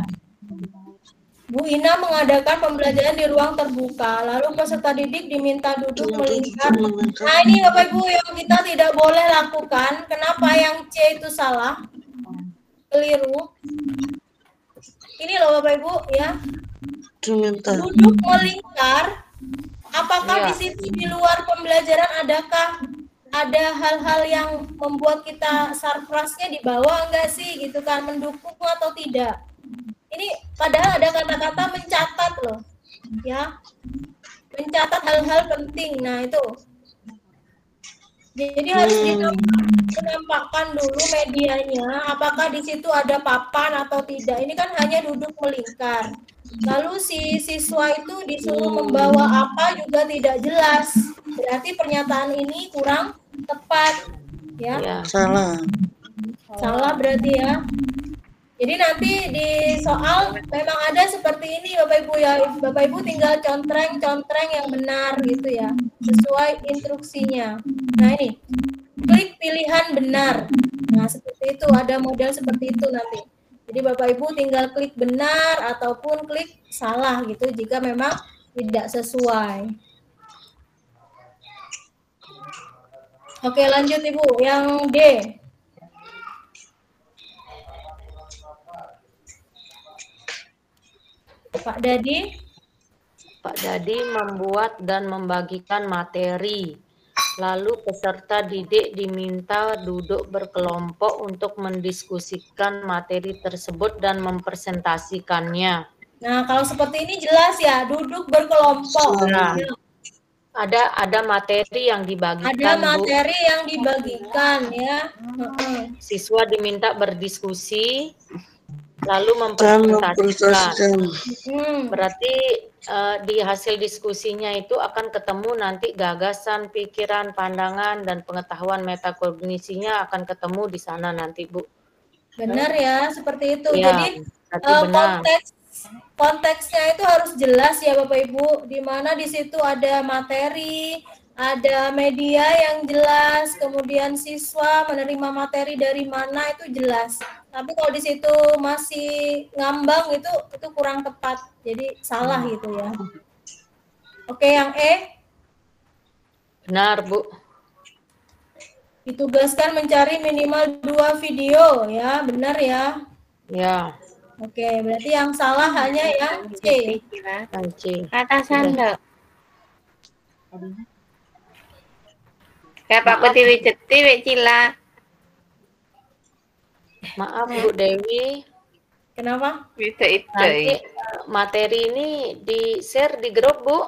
Bu Ina mengadakan pembelajaran di ruang terbuka, lalu peserta didik diminta duduk melingkar. Nah, ini Bapak Ibu yang kita tidak boleh lakukan. Kenapa yang C itu salah? Keliru. Ini loh Bapak Ibu ya. Duduk melingkar. Apakah di situ di luar pembelajaran adakah ada hal-hal yang membuat kita sarprasnya di bawah enggak sih gitu kan, mendukung atau tidak? Ini padahal ada kata-kata mencatat loh ya, mencatat hal-hal penting. Nah itu jadi harus dinampakkan dulu medianya, apakah di situ ada papan atau tidak. Ini kan hanya duduk melingkar, lalu si siswa itu disuruh membawa apa juga tidak jelas, berarti pernyataan ini kurang tepat ya. Salah berarti ya. Jadi nanti di soal memang ada seperti ini Bapak Ibu ya. Bapak Ibu tinggal contreng yang benar gitu ya, sesuai instruksinya. Nah ini klik pilihan benar. Nah, seperti itu, ada model seperti itu nanti. Jadi Bapak Ibu tinggal klik benar ataupun klik salah gitu jika memang tidak sesuai. Oke, lanjut Ibu, yang D. Pak Dadi. Pak Dadi membuat dan membagikan materi. Lalu peserta didik diminta duduk berkelompok untuk mendiskusikan materi tersebut dan mempresentasikannya. Nah, kalau seperti ini jelas ya, duduk berkelompok. Nah, ada materi yang dibagikan, Ada materi yang dibagikan ya. Siswa diminta berdiskusi, lalu mempresentasikan. Berarti di hasil diskusinya itu akan ketemu nanti gagasan, pikiran, pandangan, dan pengetahuan metakognisinya akan ketemu di sana nanti, Bu. Benar ya, seperti itu. Ya, jadi konteksnya itu harus jelas ya Bapak Ibu, di mana di situ ada materi, ada media yang jelas, kemudian siswa menerima materi dari mana itu jelas. Tapi kalau di situ masih ngambang itu kurang tepat, jadi salah gitu ya. Oke, yang E. Benar, Bu. Ditugaskan mencari minimal 2 video ya, benar ya? Ya. Oke, berarti yang salah hanya yang C. Yang C. Atasan enggak? Kayak Pak Putih Wijeti, Wik Cila. Maaf Bu Dewi. Kenapa? Nanti materi ini di-share di grup, Bu?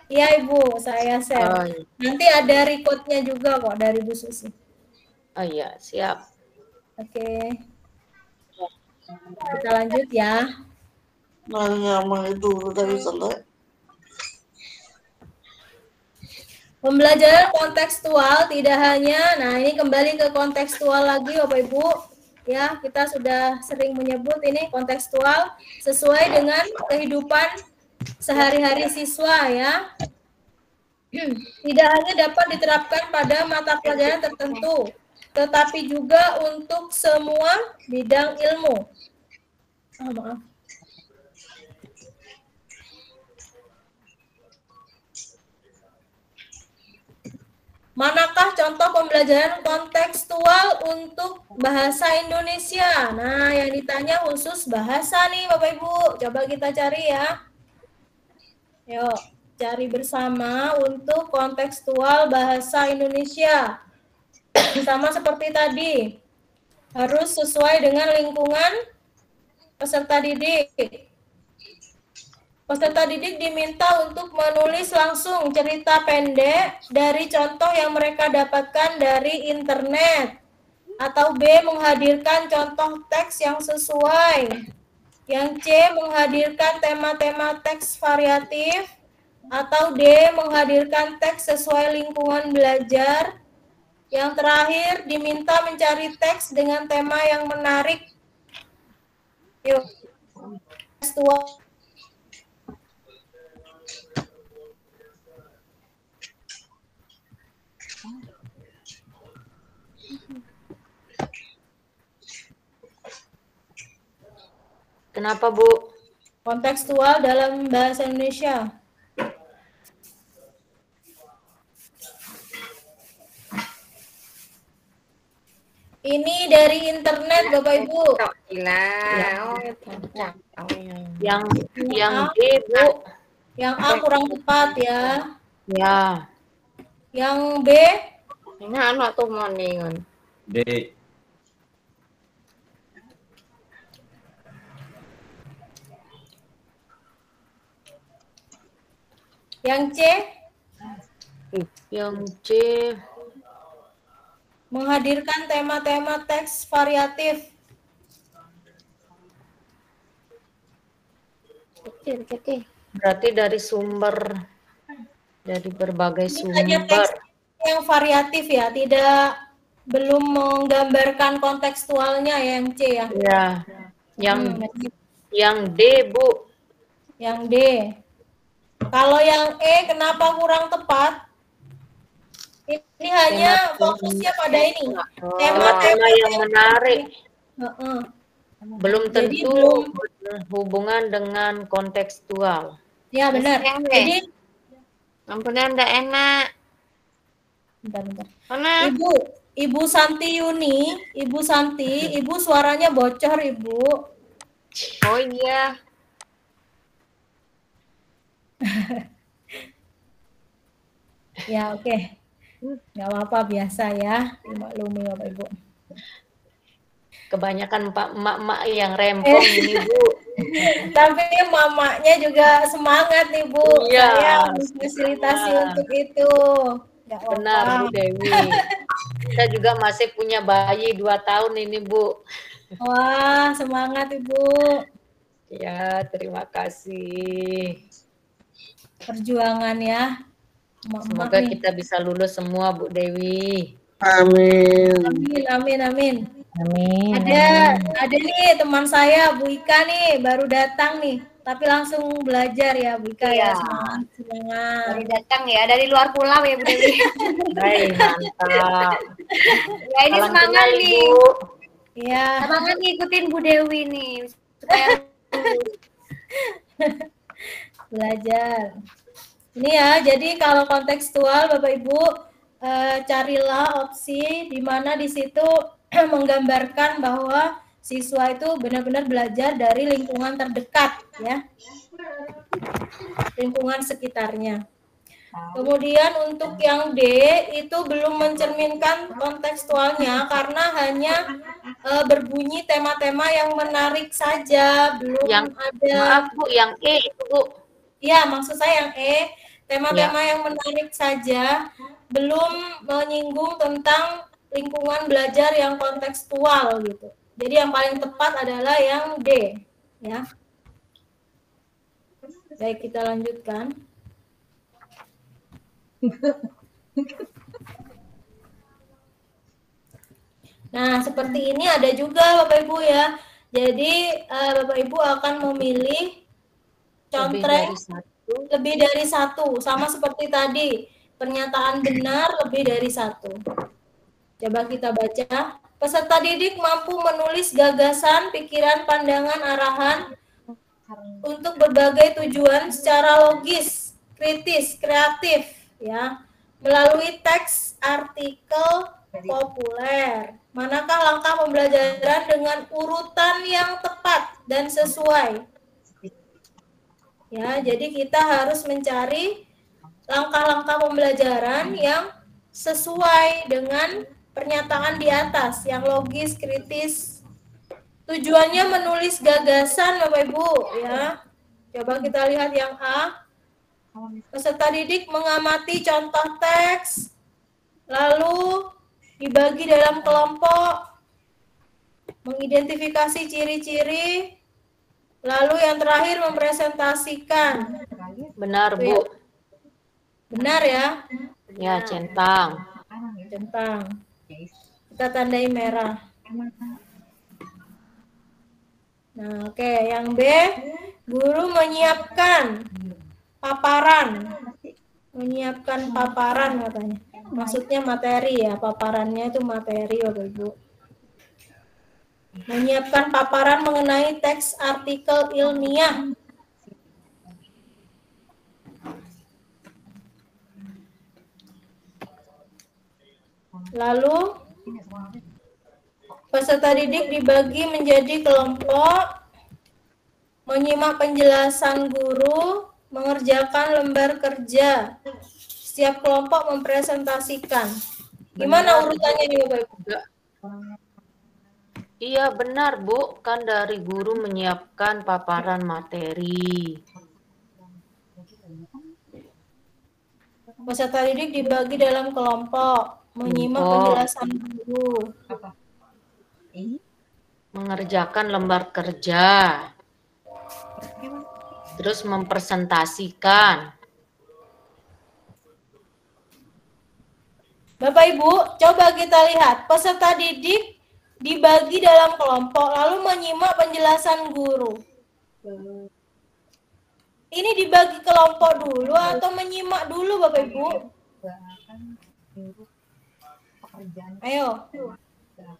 Iya Ibu, saya share. Nanti ada recordnya juga kok dari Bu Susi. Oh iya, siap. Oke. Kita lanjut ya. Pembelajaran kontekstual tidak hanya, nah ini kembali ke kontekstual lagi Bapak Ibu. Ya, kita sudah sering menyebut ini kontekstual sesuai dengan kehidupan sehari-hari siswa ya. Tidak hanya dapat diterapkan pada mata pelajaran tertentu, tetapi juga untuk semua bidang ilmu. Maaf. Manakah contoh pembelajaran kontekstual untuk bahasa Indonesia? Nah, yang ditanya khusus bahasa nih Bapak Ibu. Coba kita cari ya. Yuk, cari bersama untuk kontekstual bahasa Indonesia. Sama seperti tadi. Harus sesuai dengan lingkungan peserta didik. Peserta didik diminta untuk menulis langsung cerita pendek dari contoh yang mereka dapatkan dari internet. Atau B, menghadirkan contoh teks yang sesuai. Yang C, menghadirkan tema-tema teks variatif. Atau D, menghadirkan teks sesuai lingkungan belajar. Yang terakhir, diminta mencari teks dengan tema yang menarik. Yuk, tekstual. Kenapa, Bu? Kontekstual dalam bahasa Indonesia. Ini dari internet, Bapak Ibu. Yang D, Bu. Yang A kurang tepat ya. Ya. Yang B? Ini anak tuh moningan. D. Yang C? Yang C. Menghadirkan tema-tema teks variatif. Berarti dari sumber, dari berbagai Ini hanya sumber. teks yang variatif ya, belum menggambarkan kontekstualnya yang C ya. Ya. Yang D, Bu. Yang D. Kalau yang E kenapa kurang tepat? Ini hanya fokusnya pada ini. Tema-tema yang menarik. Belum Jadi tentu belum hubungan dengan kontekstual. ya benar. Jadi ampunan enggak enak. bentar. Mana? Ibu Santi Yuni, Ibu Santi, Ibu suaranya bocor, Ibu. Oh iya. Ya, oke. Nggak apa-apa, biasa ya. Dimaklumi Bapak Ibu. Kebanyakan emak-emak yang rempong ini, Bu. Tapi mamanya juga semangat nih, Bu. Iya, Saya memfasilitasi untuk itu. Nggak apa-apa. Benar, Bu Dewi. Kita juga masih punya bayi 2 tahun ini, Bu. Wah, semangat Ibu. Ya, terima kasih. Perjuangan ya. Semoga kita bisa lulus semua, Bu Dewi. Amin. Amin. Amin. Ada nih teman saya, Bu Ika nih, baru datang nih. Tapi langsung belajar ya, Bu Ika ya. Semangat. Baru datang ya, dari luar pulau ya, Bu Dewi. Baik, mantap. Ya, ini Salam semangat kenal, nih. Ibu. Iya. Semangat ngikutin Bu Dewi nih. Supaya belajar. Ini ya, jadi kalau kontekstual Bapak Ibu carilah opsi di mana di situ menggambarkan bahwa siswa itu benar-benar belajar dari lingkungan terdekat ya. Lingkungan sekitarnya. Kemudian untuk yang D itu belum mencerminkan kontekstualnya karena hanya berbunyi tema-tema yang menarik saja, belum ada. Maaf Bu, yang E itu Bu. Ya, maksud saya yang E, tema-tema yang menarik saja, belum menyinggung tentang lingkungan belajar yang kontekstual gitu. Jadi yang paling tepat adalah yang D, ya. Baik, kita lanjutkan. Nah, seperti ini ada juga Bapak Ibu ya. Jadi Bapak Ibu akan memilih contreng lebih dari satu, sama seperti tadi. Pernyataan benar lebih dari satu. Coba kita baca. Peserta didik mampu menulis gagasan, pikiran, pandangan, arahan untuk berbagai tujuan secara logis, kritis, kreatif, ya, melalui teks, artikel, populer. Manakah langkah pembelajaran dengan urutan yang tepat dan sesuai? Ya, jadi kita harus mencari langkah-langkah pembelajaran yang sesuai dengan pernyataan di atas, yang logis, kritis. Tujuannya menulis gagasan, Bapak Ibu, ya. Coba kita lihat yang A. Peserta didik mengamati contoh teks, lalu dibagi dalam kelompok, mengidentifikasi ciri-ciri, lalu yang terakhir mempresentasikan. Benar, Bu. Benar ya? Ya, centang. Centang. Kita tandai merah. Nah, oke. Yang B, guru menyiapkan paparan. Menyiapkan paparan katanya. Maksudnya materi ya, paparannya itu materi Bapak Ibu. Menyiapkan paparan mengenai teks artikel ilmiah. Lalu peserta didik dibagi menjadi kelompok, menyimak penjelasan guru, mengerjakan lembar kerja. Setiap kelompok mempresentasikan. Gimana urutannya nih Bapak Ibu? Iya benar Bu, kan dari guru menyiapkan paparan materi. Peserta didik dibagi dalam kelompok, menyimak penjelasan guru. Mengerjakan lembar kerja. Terus mempresentasikan. Bapak Ibu, coba kita lihat. Peserta didik dibagi dalam kelompok, lalu menyimak penjelasan guru. Ini dibagi kelompok dulu atau menyimak dulu Bapak Ibu? Ayo.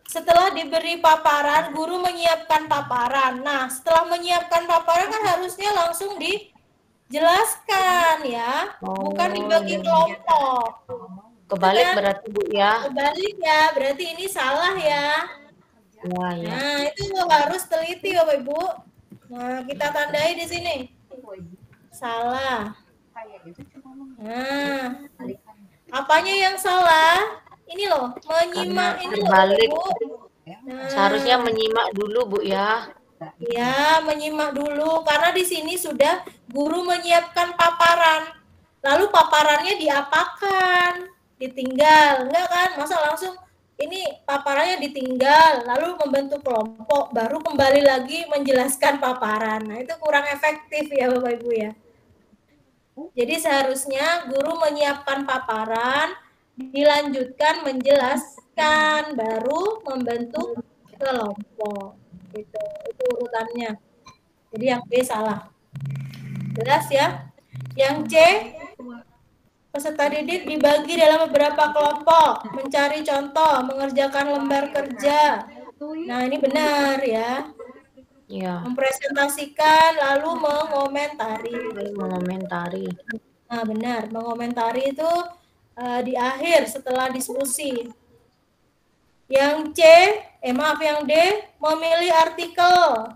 Setelah diberi paparan, guru menyiapkan paparan. Nah, setelah menyiapkan paparan kan harusnya langsung dijelaskan ya, bukan dibagi kelompok. Kebalik kan? berarti Bu ya. Kebalik ya, berarti ini salah ya. Ya, ya. Nah, itu harus teliti Bapak Ibu. Nah, kita tandai di sini. Salah. Nah, apanya yang salah? Ini loh, menyimak ini loh Bapak Ibu. Nah, Seharusnya menyimak dulu Bu ya. ya, menyimak dulu karena di sini sudah guru menyiapkan paparan. Lalu paparannya diapakan? Ditinggal, enggak kan? Masa langsung ini paparannya ditinggal, lalu membentuk kelompok, baru kembali lagi menjelaskan paparan. Nah, itu kurang efektif ya Bapak Ibu ya. Jadi seharusnya guru menyiapkan paparan, dilanjutkan menjelaskan, baru membentuk kelompok. Itu urutannya. Jadi yang B salah. Jelas ya? Yang C, peserta didik dibagi dalam beberapa kelompok, mencari contoh, mengerjakan lembar kerja. Nah, ini benar ya. Ya. Mempresentasikan lalu mengomentari. Mengomentari. Nah, benar. Mengomentari itu di akhir setelah diskusi. Yang C, yang D, memilih artikel,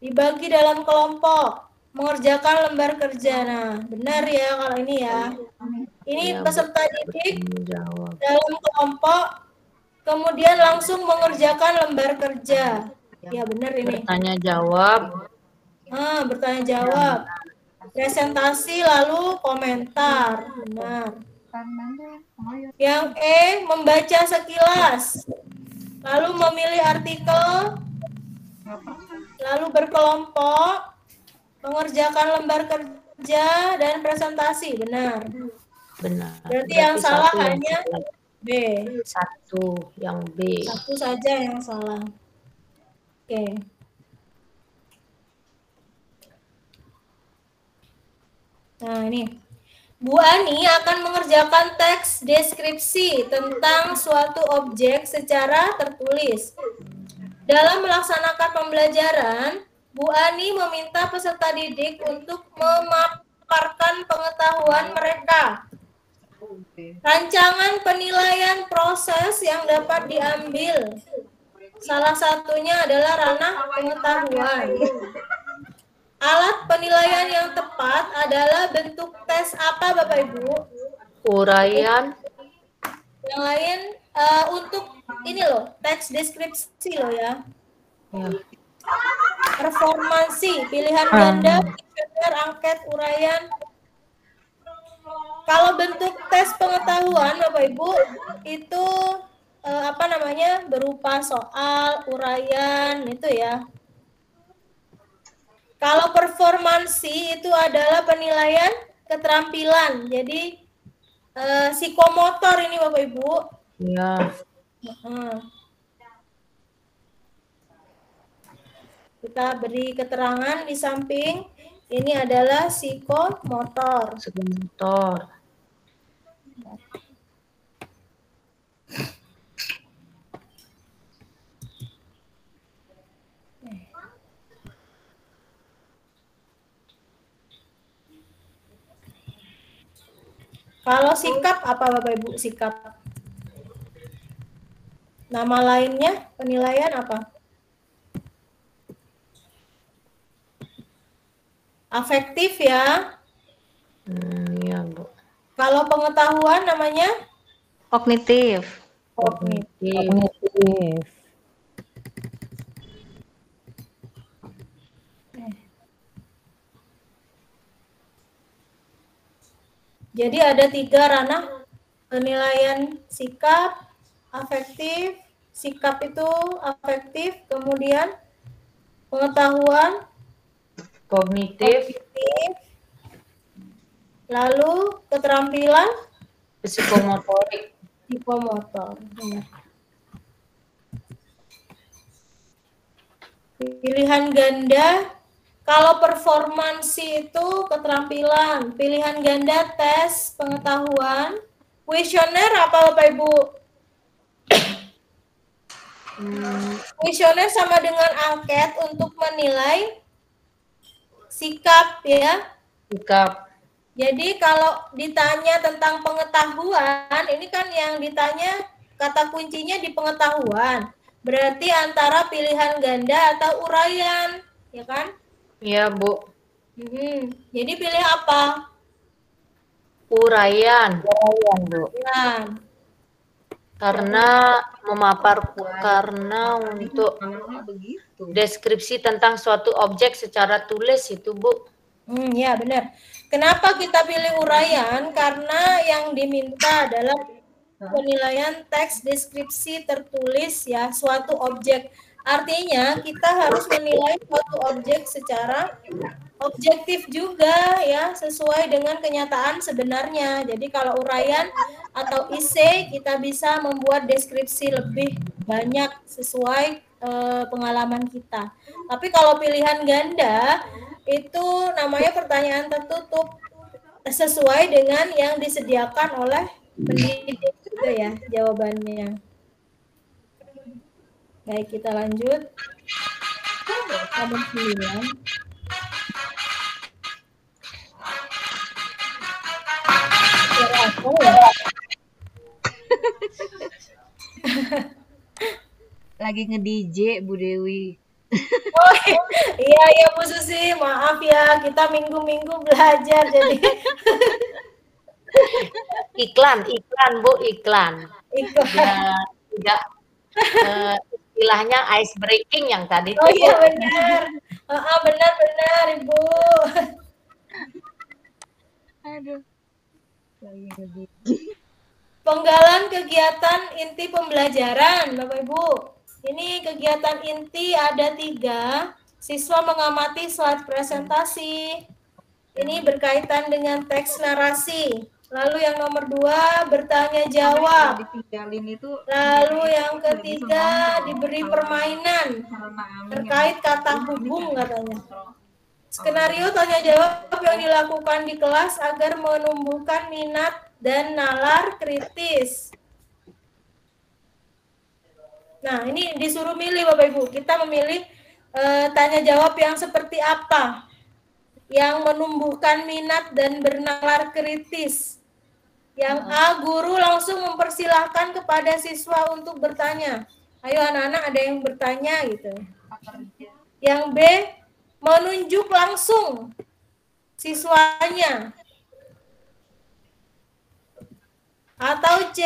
dibagi dalam kelompok, mengerjakan lembar kerja. Nah, benar ya kalau ini ya. Ini peserta didik dalam kelompok, kemudian langsung mengerjakan lembar kerja. Ya, benar ini. Bertanya jawab. Bertanya jawab. Presentasi lalu komentar. Benar. Yang E, membaca sekilas, lalu memilih artikel, lalu berkelompok, mengerjakan lembar kerja dan presentasi. Benar. Benar. Berarti yang salah hanya B. Satu, yang B. Satu saja yang salah. Oke. Nah, ini. Bu Ani akan mengerjakan teks deskripsi tentang suatu objek secara tertulis. Dalam melaksanakan pembelajaran, Bu Ani meminta peserta didik untuk memaparkan pengetahuan mereka. Rancangan penilaian proses yang dapat diambil. Salah satunya adalah ranah pengetahuan. Alat penilaian yang tepat adalah bentuk tes apa Bapak Ibu? Uraian. Yang lain untuk ini loh, teks deskripsi loh ya. Performansi, pilihan ganda, angket, uraian. Kalau bentuk tes pengetahuan Bapak Ibu itu berupa soal, uraian itu ya. Kalau performansi itu adalah penilaian keterampilan. Jadi psikomotor ini Bapak Ibu. Iya. Kita beri keterangan di samping. Ini adalah psikomotor. Psikomotor. Kalau sikap apa Bapak Ibu? Sikap. Nama lainnya penilaian apa? Afektif ya. Iya, Bu. Kalau pengetahuan namanya? Kognitif. Kognitif. Jadi ada 3 ranah penilaian: sikap, afektif, sikap itu afektif, kemudian pengetahuan, kognitif, lalu keterampilan, psikomotorik. Psikomotor. Pilihan ganda. Kalau performansi itu keterampilan, pilihan ganda tes pengetahuan, Kuesioner apa Bapak Ibu? Kuesioner sama dengan angket untuk menilai sikap ya. Sikap. Jadi kalau ditanya tentang pengetahuan, ini kan yang ditanya kata kuncinya di pengetahuan. Berarti antara pilihan ganda atau uraian, ya kan? Iya, Bu. Jadi pilih apa? Uraian. Uraian, Bu. Ya. Karena karena untuk deskripsi tentang suatu objek secara tulis itu, Bu. Ya benar. Kenapa kita pilih uraian? Karena yang diminta adalah penilaian teks deskripsi tertulis ya suatu objek. Artinya kita harus menilai suatu objek secara objektif juga ya, sesuai dengan kenyataan sebenarnya. Jadi kalau uraian atau IC kita bisa membuat deskripsi lebih banyak sesuai pengalaman kita. Tapi kalau pilihan ganda itu namanya pertanyaan tertutup sesuai dengan yang disediakan oleh pendidik gitu ya jawabannya. Baik, kita lanjut. Nomor 9. Lagi nge-DJ Bu Dewi. Oh iya Bu Susi, maaf ya kita minggu-minggu belajar jadi iklan Bu, iklan. Ya, tidak istilahnya ice breaking yang tadi. Oh iya benar. Benar Ibu. Aduh. Penggalan kegiatan inti pembelajaran, Bapak Ibu. Ini kegiatan inti ada 3. Siswa mengamati slide presentasi. Ini berkaitan dengan teks narasi. Lalu yang nomor 2 bertanya jawab. Lalu yang ketiga diberi permainan terkait kata hubung katanya. Skenario tanya jawab yang dilakukan di kelas agar menumbuhkan minat dan nalar kritis. Nah, ini disuruh milih Bapak Ibu. Kita memilih tanya jawab yang seperti apa? Yang menumbuhkan minat dan bernalar kritis. Yang A, guru langsung mempersilahkan kepada siswa untuk bertanya. Ayo anak-anak ada yang bertanya gitu. Yang B, menunjuk langsung siswanya. Atau C,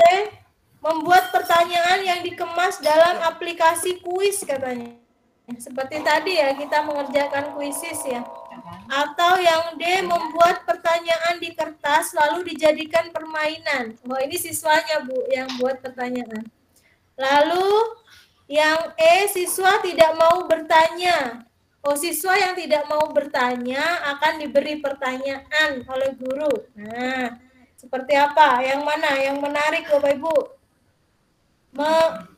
membuat pertanyaan yang dikemas dalam aplikasi kuis katanya. Seperti tadi ya, kita mengerjakan kuisis ya. Atau yang D, membuat pertanyaan di kertas lalu dijadikan permainan. Oh, ini siswanya Bu yang buat pertanyaan. Lalu yang E, siswa tidak mau bertanya. Oh, siswa yang tidak mau bertanya akan diberi pertanyaan oleh guru. Nah, seperti apa? Yang mana? Yang menarik Bapak Ibu?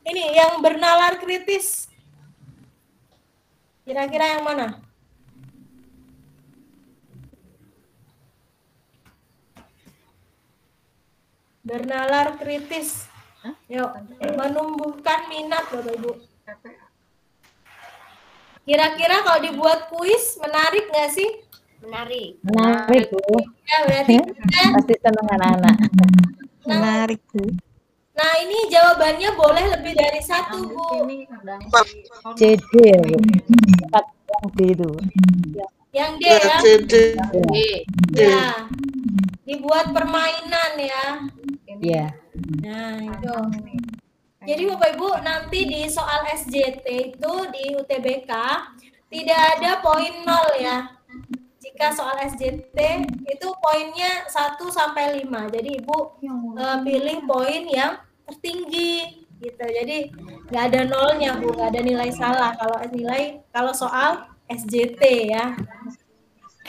Ini yang bernalar kritis. Kira-kira yang mana? Bernalar kritis. Yuk, menumbuhkan minat Bapak Ibu. Kira-kira kalau dibuat kuis menarik nggak sih? Menarik. Menarik, Bu. Ya, berarti kan? Pasti senang anak-anak. Menarik, Bu. Nah, ini jawabannya boleh lebih dari 1, Bu. CD ya, Bu. Yang D itu. Yang D ya? D. Ya. Dibuat permainan ya. Iya. Nah, itu. Jadi Bapak Ibu, nanti di soal SJT itu di UTBK tidak ada poin 0 ya. Jika soal SJT itu poinnya 1 sampai 5. Jadi Ibu pilih poin yang tertinggi gitu. Jadi nggak ada nolnya Bu, nggak ada nilai salah kalau soal SJT ya.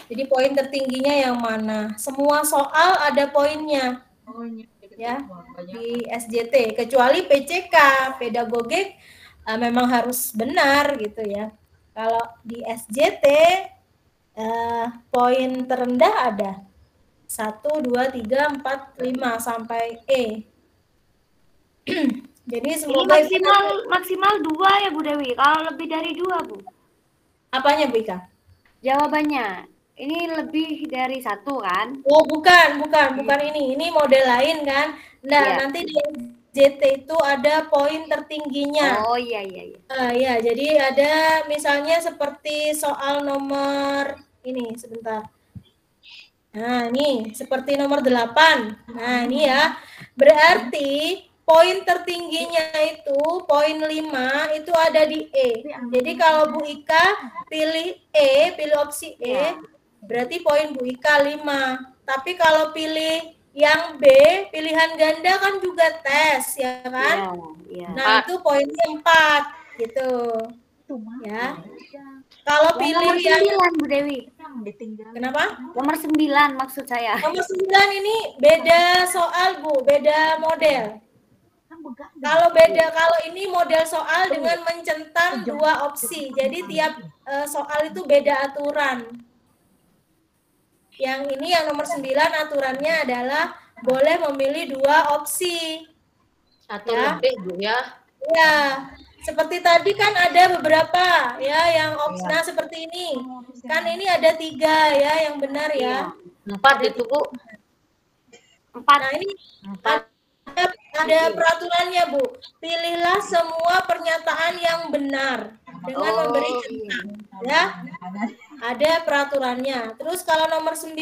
Jadi poin tertingginya yang mana? Semua soal ada poinnya. Ya, di SJT kecuali PCK, pedagogik memang harus benar gitu ya. Kalau di SJT poin terendah ada 1, 2, 3, 4, 5 sampai E. Jadi Ini semoga maksimal 2 ya Bu Dewi. Kalau lebih dari 2 Bu. Apanya Bu Ika? Jawabannya. Ini lebih dari 1 kan? Oh bukan ini. Ini model lain kan. Nah nanti di JT itu ada poin tertingginya. Oh iya. Ya, jadi ada misalnya seperti soal nomor ini sebentar. Nah, ini seperti nomor 8. Nah, ini ya. Berarti poin tertingginya itu poin 5 itu ada di E. Jadi kalau Bu Ika pilih E, pilih opsi E, berarti poin Bu Ika 5. Tapi kalau pilih yang B, pilihan ganda kan juga tes, ya kan? Nah, itu poinnya 4 gitu. Ya. Kalau pilih yang nomor 9 Bu Dewi. Kenapa? Nomor 9 maksud saya. Nomor 9 ini beda soal Bu, beda model. Kalau ini model soal dengan mencentang 2 opsi. Jadi tiap soal itu beda aturan. Yang ini yang nomor 9 aturannya adalah boleh memilih 2 opsi. Atau lebih Bu ya. Ya. Seperti tadi kan ada beberapa ya yang opsi seperti ini. Kan ini ada 3 ya yang benar ya. 4 itu Bu. 4. Nah ini 4. Ada peraturannya Bu. Pilihlah semua pernyataan yang benar dengan memberi centang. Ya. Ada peraturannya. Terus kalau nomor 9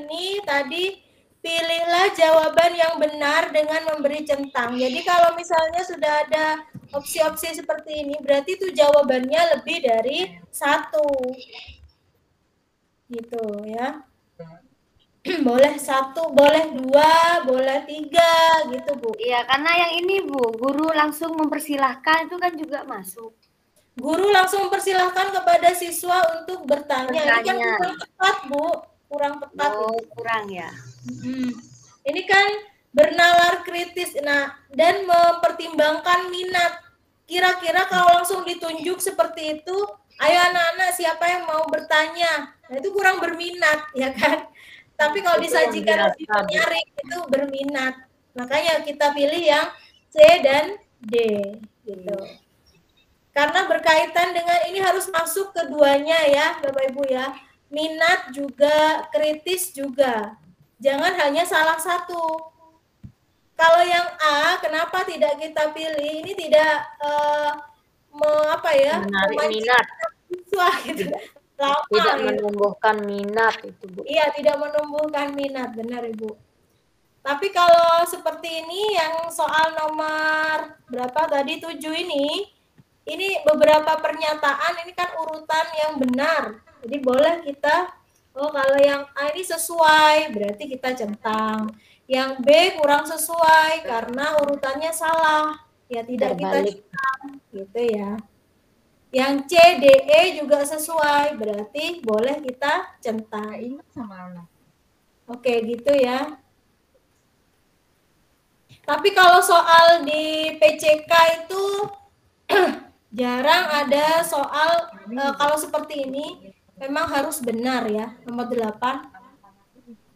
ini tadi pilihlah jawaban yang benar dengan memberi centang. Jadi kalau misalnya sudah ada opsi-opsi seperti ini, berarti itu jawabannya lebih dari 1. Gitu ya. Boleh 1, boleh 2, boleh 3 gitu Bu. Iya, karena yang ini Bu, guru langsung mempersilahkan itu kan juga masuk. Guru langsung mempersilahkan kepada siswa untuk bertanya. Ini kan kurang tepat Bu, kurang tepat. Oh, kurang ya. Ini kan bernalar kritis, nah dan mempertimbangkan minat. Kira-kira kalau langsung ditunjuk seperti itu, ayo anak-anak siapa yang mau bertanya? Nah itu kurang berminat, ya kan? Tapi kalau disajikan lebih menarik itu berminat. Makanya kita pilih yang C dan D, gitu. Karena berkaitan dengan ini harus masuk keduanya ya, Bapak Ibu ya. Minat juga, kritis juga. Jangan hanya salah satu. Kalau yang A, kenapa tidak kita pilih? Ini tidak menarik minat. Siswa, gitu. Lama, tidak menumbuhkan minat itu Bu. Iya, tidak menumbuhkan minat, benar Ibu. Tapi kalau seperti ini yang soal nomor berapa tadi 7 ini beberapa pernyataan ini kan urutan yang benar. Jadi boleh kita kalau yang A ini sesuai berarti kita centang. Yang B kurang sesuai karena urutannya salah. Ya tidak kita centang gitu ya. Yang C, D, E juga sesuai berarti boleh kita centang. Oke, gitu ya. Tapi kalau soal di PCK itu jarang ada soal kalau seperti ini memang harus benar ya, nomor 8.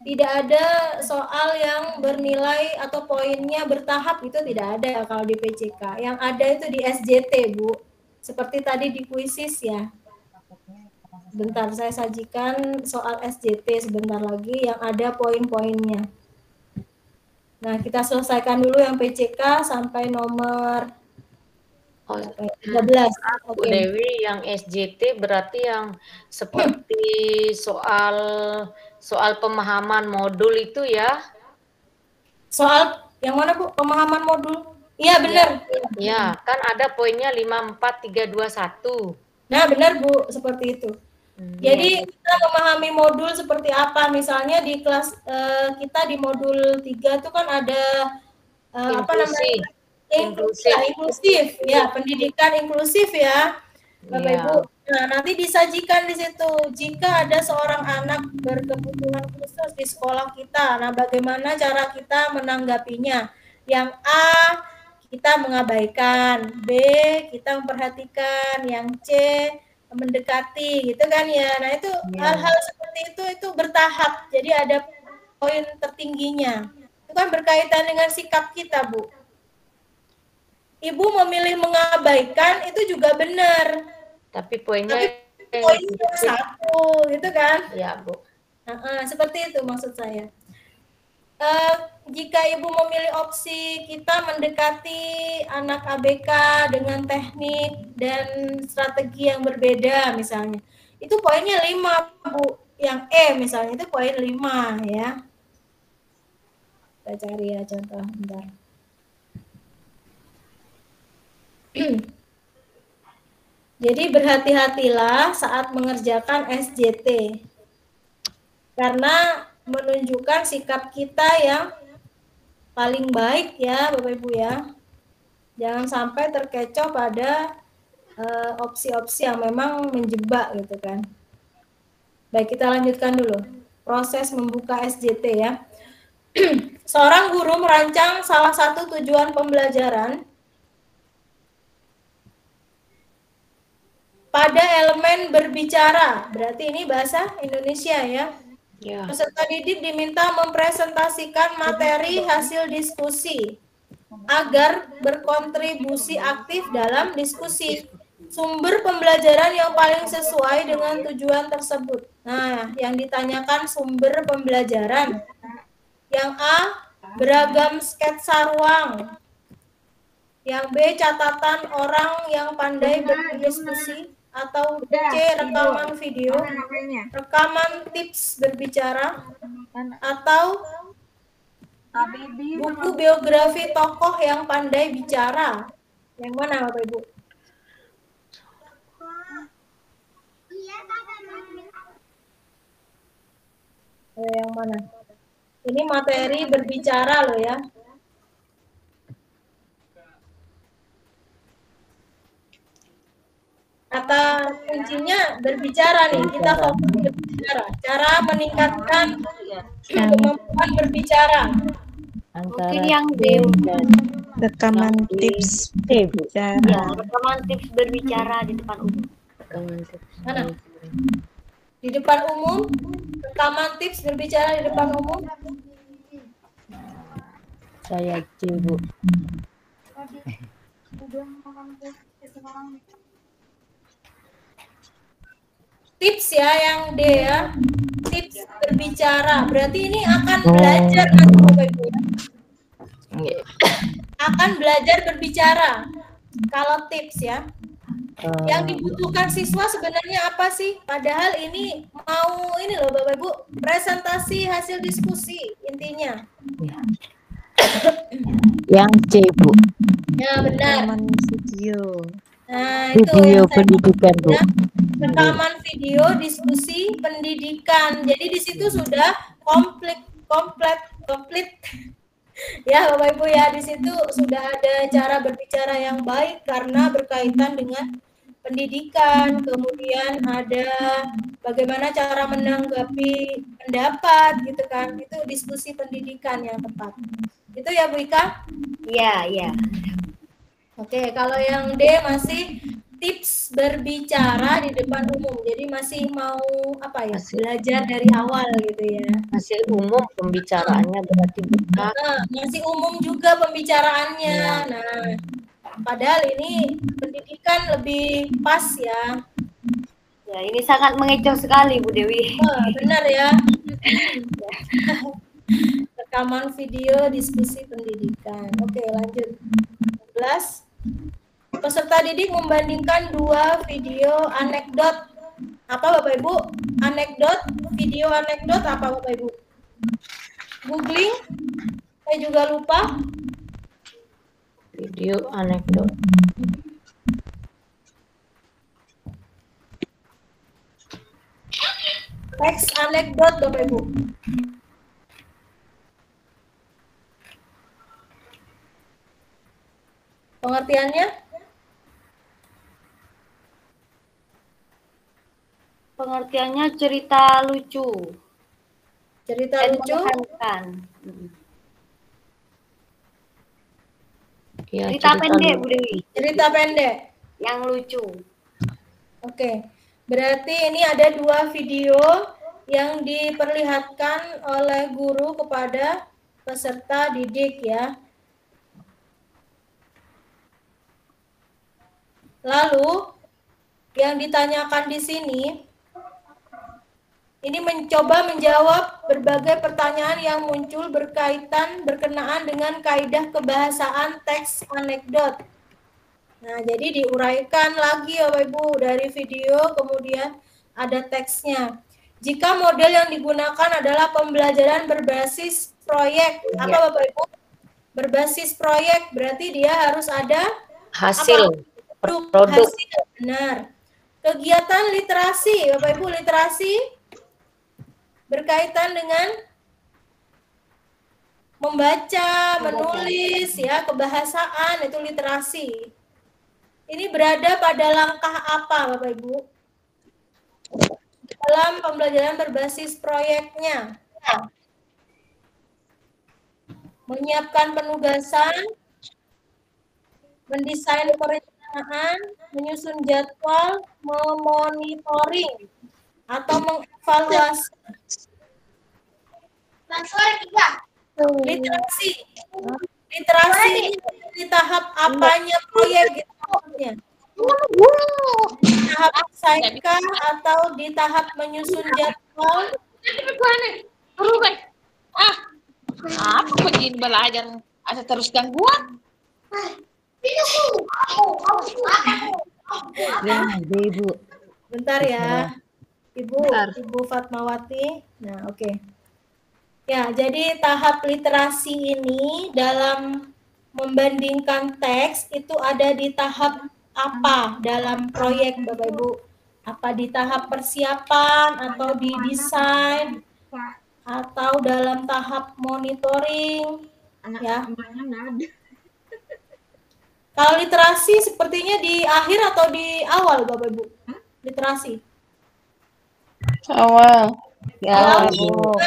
Tidak ada soal yang bernilai atau poinnya bertahap, itu tidak ada kalau di PCK. Yang ada itu di SJT, Bu. Seperti tadi di kuisis ya. Bentar, saya sajikan soal SJT sebentar lagi yang ada poin-poinnya. Nah, kita selesaikan dulu yang PCK sampai nomor 13. Bu Dewi, yang SJT berarti yang seperti soal pemahaman modul itu ya? Soal yang mana Bu? Pemahaman modul? Iya benar. Iya, kan ada poinnya 54321. Nah, benar Bu, seperti itu. Jadi kita memahami modul seperti apa? Misalnya di kelas kita di modul 3 itu kan ada apa namanya? Inklusif ya, pendidikan inklusif ya, Bapak Ibu. Nah, nanti disajikan di situ jika ada seorang anak berkebutuhan khusus di sekolah kita. Nah, bagaimana cara kita menanggapinya? Yang A kita mengabaikan, B kita memperhatikan, yang C mendekati, gitu kan ya. Nah, itu hal-hal seperti itu bertahap. Jadi ada poin tertingginya. Itu kan berkaitan dengan sikap kita, Bu. Ibu memilih mengabaikan itu juga benar. Tapi poinnya satu, gitu kan? Ya, Bu. Seperti itu maksud saya. Jika ibu memilih opsi kita mendekati anak ABK dengan teknik dan strategi yang berbeda misalnya, itu poinnya 5, Bu. Yang E misalnya itu poin 5 ya. Kita cari ya contoh bentar. Jadi berhati-hatilah saat mengerjakan SJT. Karena menunjukkan sikap kita yang paling baik ya Bapak Ibu ya. Jangan sampai terkecoh pada opsi-opsi yang memang menjebak gitu kan. Baik, kita lanjutkan dulu. Proses membuka SJT ya. Seorang guru merancang salah satu tujuan pembelajaran pada elemen berbicara. Berarti ini bahasa Indonesia ya. Peserta didik diminta mempresentasikan materi hasil diskusi agar berkontribusi aktif dalam diskusi. Sumber pembelajaran yang paling sesuai dengan tujuan tersebut. Nah, yang ditanyakan sumber pembelajaran. Yang A, beragam sketsa ruang. Yang B, catatan orang yang pandai berdiskusi. Atau C, rekaman video, rekaman tips berbicara, atau buku biografi tokoh yang pandai bicara. Yang mana Bapak Ibu? Yang mana? Ini materi berbicara loh ya. Kata kuncinya berbicara nih, kita fokus berbicara. Cara meningkatkan kemampuan berbicara. Mungkin yang D. Rekaman tips berbicara. Ya, rekaman tips berbicara di depan umum. Mana? Di depan umum, rekaman tips berbicara di depan umum. Saya C, Bu. Tips ya, yang D ya. Tips berbicara. Berarti ini akan belajar nanti Bapak Ibu ya. Akan belajar berbicara. Kalau tips ya. Yang dibutuhkan siswa sebenarnya apa sih? Padahal ini mau ini loh Bapak Ibu, presentasi hasil diskusi intinya. Yang C, Bu. Ya, benar. Video. Nah, itu Video yang saya pendidikan, Bu. ya. Rekaman video diskusi pendidikan. Jadi di situ sudah komplit ya Bapak Ibu ya, di situ sudah ada cara berbicara yang baik karena berkaitan dengan pendidikan, kemudian ada bagaimana cara menanggapi pendapat gitu kan. Itu diskusi pendidikan yang tepat. Itu ya Bu Ika? Iya, iya. Oke, kalau yang D masih tips berbicara di depan umum. Jadi masih mau apa ya? Belajar dari awal gitu ya. Masih umum pembicaraannya berarti bukan. Masih umum juga pembicaraannya. Ya. Nah, padahal ini pendidikan lebih pas ya. Ya, ini sangat mengecoh sekali Bu Dewi. Benar ya. Rekaman video diskusi pendidikan. Oke, lanjut. 11. Peserta didik membandingkan 2 video anekdot. Apa Bapak Ibu? Anekdot, video anekdot apa Bapak Ibu? Googling? Saya juga lupa. Video anekdot. Teks anekdot Bapak Ibu. Pengertiannya? Pengertiannya cerita lucu. Cerita Dan lucu? menyenangkan. Ya, cerita pendek Bu Dewi. Cerita pendek. Yang lucu. Oke. Berarti ini ada 2 video yang diperlihatkan oleh guru kepada peserta didik ya. Lalu yang ditanyakan di sini ini mencoba menjawab berbagai pertanyaan yang muncul berkenaan dengan kaidah kebahasaan teks anekdot. Nah, jadi diuraikan lagi Bapak Ibu dari video, kemudian ada teksnya. Jika model yang digunakan adalah pembelajaran berbasis proyek, apa Bapak Ibu? Berbasis proyek, berarti dia harus ada hasil produk. Hasil, benar. Kegiatan literasi, Bapak Ibu, literasi berkaitan dengan membaca, menulis, ya, kebahasaan, itu literasi. Ini berada pada langkah apa, Bapak Ibu? Dalam pembelajaran berbasis proyeknya. Menyiapkan penugasan, mendesain perencanaan, menyusun jadwal, memonitoring, atau mengevaluasi. Literasi. Literasi ini di tahap apanya proyek gitu maksudnya? Di tahap SIK atau di tahap menyusun jadwal? Apa begini belajar? Ada terus gangguan? Ya, Ibu. Bentar ya, Ibu Fatmawati. Nah, oke. Ya, jadi tahap literasi ini dalam membandingkan teks itu ada di tahap apa dalam proyek Bapak Ibu? Apa di tahap persiapan atau di desain atau dalam tahap monitoring? Ya. Kalau literasi sepertinya di akhir atau di awal Bapak Ibu? Literasi. Awal. Di awal, Bu.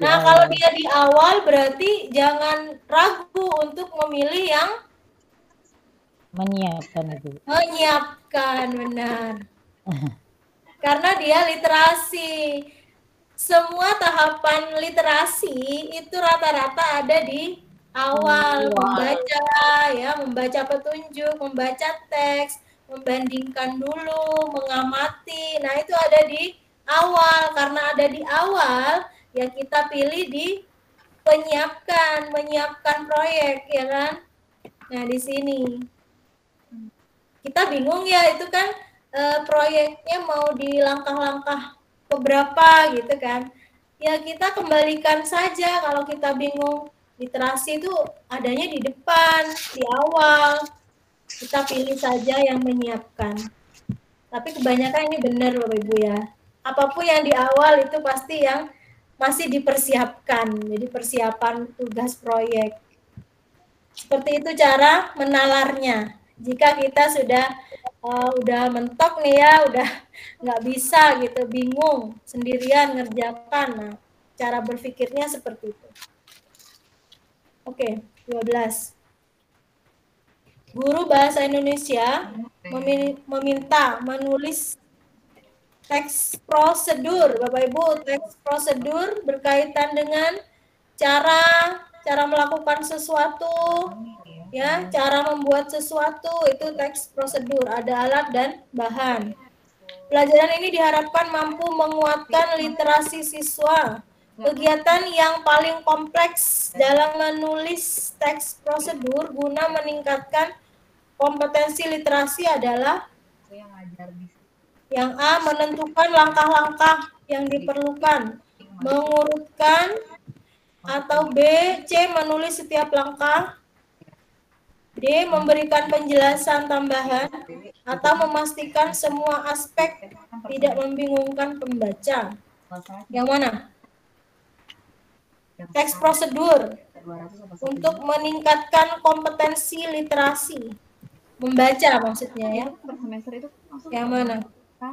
Nah, kalau dia di awal berarti jangan ragu untuk memilih yang menyiapkan itu. Menyiapkan, benar. Karena dia literasi. Semua tahapan literasi itu rata-rata ada di awal. Membaca, ya, membaca petunjuk, membaca teks, membandingkan dulu, mengamati. Nah, itu ada di awal. Karena ada di awal, ya kita pilih di menyiapkan proyek, ya kan? Nah, di sini kita bingung ya, itu kan proyeknya mau di langkah-langkah keberapa gitu kan? Ya kita kembalikan saja kalau kita bingung. Literasi itu adanya di depan, di awal. Kita pilih saja yang menyiapkan. Tapi kebanyakan ini benar Bapak Ibu ya. Apapun yang di awal itu pasti yang masih dipersiapkan. Jadi persiapan tugas proyek. Seperti itu cara menalarnya. Jika kita udah mentok nih ya, udah nggak bisa gitu, bingung sendirian ngerjakan. Nah, cara berpikirnya seperti itu. Oke, 12. Guru Bahasa Indonesia meminta menulis teks prosedur, Bapak Ibu, teks prosedur berkaitan dengan cara melakukan sesuatu, ya, cara membuat sesuatu, itu teks prosedur, ada alat dan bahan. Pelajaran ini diharapkan mampu menguatkan literasi siswa. Kegiatan yang paling kompleks dalam menulis teks prosedur guna meningkatkan kompetensi literasi adalah yang A, menentukan langkah-langkah yang diperlukan, mengurutkan, atau B, C, menulis setiap langkah, D, memberikan penjelasan tambahan, atau memastikan semua aspek tidak membingungkan pembaca. Yang mana? Teks prosedur untuk meningkatkan kompetensi literasi. Membaca maksudnya ya. Yang mana?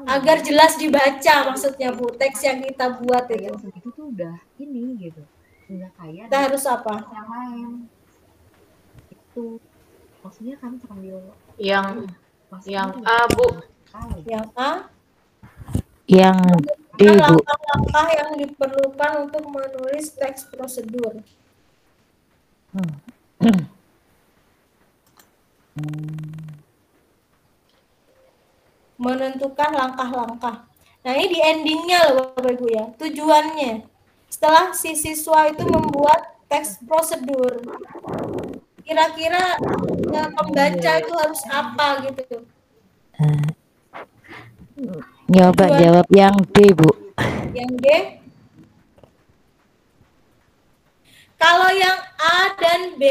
Agar jelas dibaca maksudnya Bu, teks yang kita buat itu. Itu tuh udah ini gitu. Udah kayak kita harus apa? Yang lain. Itu maksudnya kan sambil yang A, Bu. Yang A? Yang Bu. Langkah-langkah yang diperlukan untuk menulis teks prosedur. Menentukan langkah-langkah. Nah, ini di endingnya loh Bapak Ibu ya, tujuannya. Setelah si siswa itu membuat teks prosedur, kira-kira pembaca itu harus apa gitu? Nyoba jawab yang D, Bu. Yang D? Kalau yang A dan B,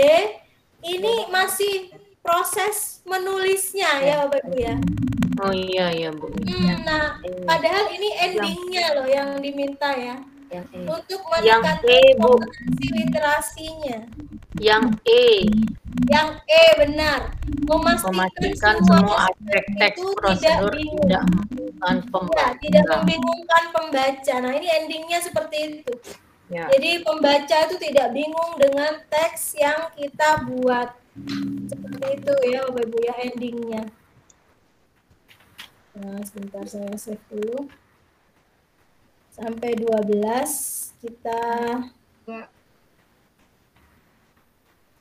ini masih proses menulisnya ya Bapak Ibu ya. Oh iya Bu. Nah, padahal ini endingnya loh yang diminta ya. Untuk Yang meningkatkan E, Bu. kompetensi literasinya. Yang E. Yang E benar. Memastikan semua aspek teks itu prosedur tidak membingungkan pembaca. Nah, ini endingnya seperti itu. Ya. Jadi pembaca itu tidak bingung dengan teks yang kita buat. Seperti itu ya Bapak Ibu ya endingnya. Nah, sebentar saya save dulu. Sampai 12 kita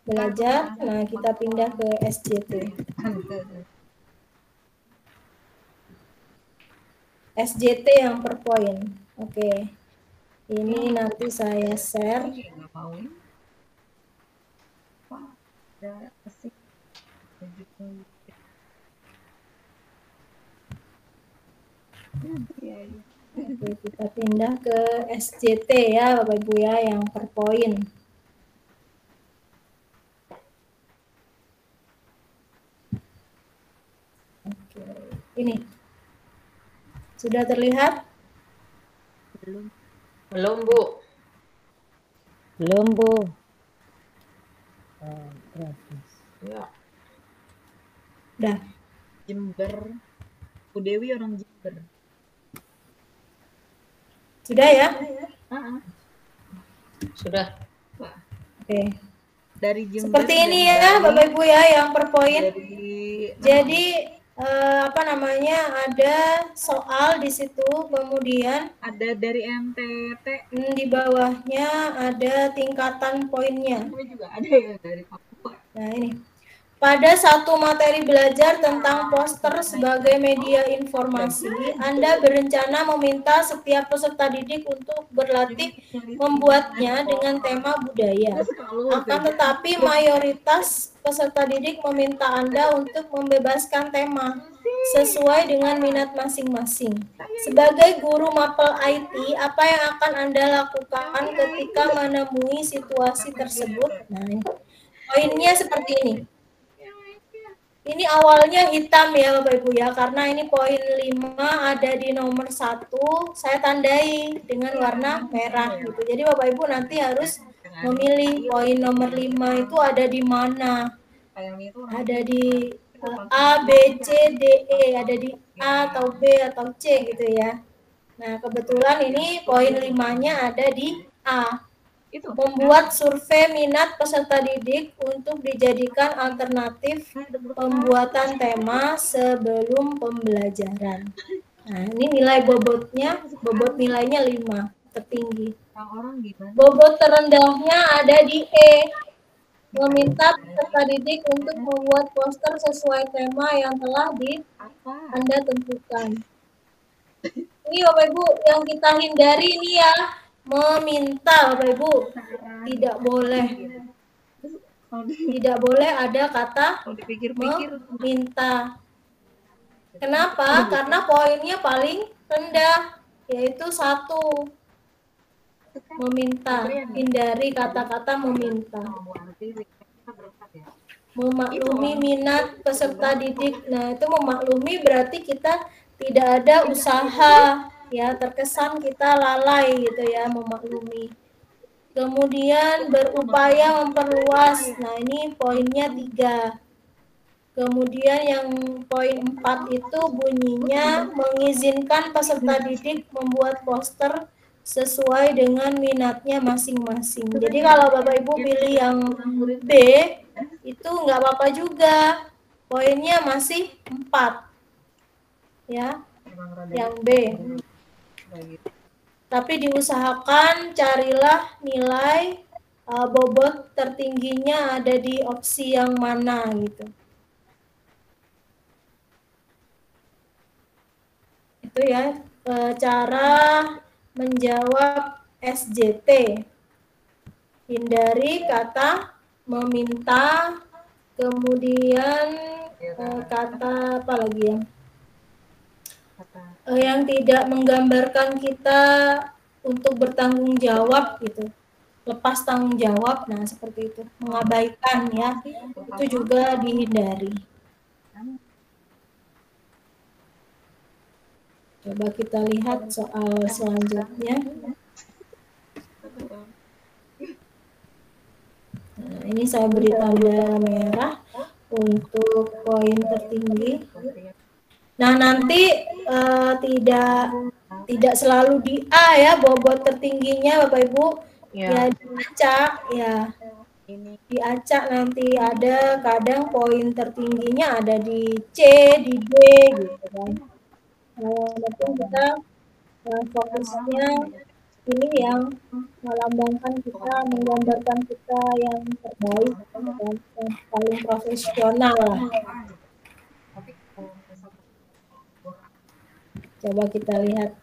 belajar. Nah, kita pindah ke SJT. SJT yang per poin. Oke. Ini nanti saya share. Oke, kita pindah ke SJT ya Bapak Ibu ya yang per poin. Oke, ini sudah terlihat? Belum Bu. Belum, Bu. Ya. Udah. Jember. Bu Dewi orang Jember. Sudah ya? Sudah. Oke. Dari Jember. Seperti ini ya Bapak Ibu ya yang per poin. Jadi ada soal di situ, kemudian ada dari NTT. Di bawahnya ada tingkatan poinnya. Juga ada ya dari Papua. Nah, ini. Pada satu materi belajar tentang poster sebagai media informasi, Anda berencana meminta setiap peserta didik untuk berlatih membuatnya dengan tema budaya. Akan tetapi mayoritas peserta didik meminta Anda untuk membebaskan tema sesuai dengan minat masing-masing. Sebagai guru mapel IT, apa yang akan Anda lakukan ketika menemui situasi tersebut? Nah, poinnya seperti ini. Ini awalnya hitam ya Bapak Ibu ya, karena ini poin 5 ada di nomor 1, saya tandai dengan warna merah gitu. Jadi Bapak Ibu nanti harus memilih poin nomor 5 itu ada di mana. Ada di A, B, C, D, E, ada di A atau B atau C gitu ya. Nah, kebetulan ini poin 5-nya ada di A. Membuat survei minat peserta didik untuk dijadikan alternatif pembuatan tema sebelum pembelajaran. Nah, ini nilai bobotnya, bobot nilainya 5, tertinggi. Bobot terendahnya ada di E. Meminta peserta didik untuk membuat poster sesuai tema yang telah Anda tentukan. Ini Bapak Ibu yang kita hindari ini ya, meminta Bapak Ibu, tidak boleh ada kata meminta. Kenapa? Karena poinnya paling rendah, yaitu 1, meminta. Hindari kata-kata meminta. Memaklumi minat peserta didik. Nah, itu memaklumi berarti kita tidak ada usaha ya, terkesan kita lalai gitu ya memaklumi. Kemudian berupaya memperluas. Nah, ini poinnya 3. Kemudian yang poin 4 itu bunyinya mengizinkan peserta didik membuat poster sesuai dengan minatnya masing-masing. Jadi kalau Bapak Ibu pilih yang B, itu nggak apa-apa juga. Poinnya masih 4. Ya, yang B. Tapi diusahakan carilah nilai bobot tertingginya ada di opsi yang mana gitu. Itu ya cara menjawab SJT. Hindari kata meminta, kemudian kata apa lagi ya? Yang tidak menggambarkan kita untuk bertanggung jawab gitu. Lepas tanggung jawab, nah seperti itu. Mengabaikan ya, itu juga dihindari. Coba kita lihat soal selanjutnya. Nah, ini saya beri tanda merah untuk poin tertinggi. Nah, nanti tidak selalu di A ya bobot tertingginya Bapak Ibu. Ya diacak ya. Diacak nanti ada kadang poin tertingginya ada di C, di D gitu kan. Nanti kita fokusnya ini yang melambangkan kita, menggambarkan kita yang terbaik dan yang paling profesional lah. Coba kita lihat.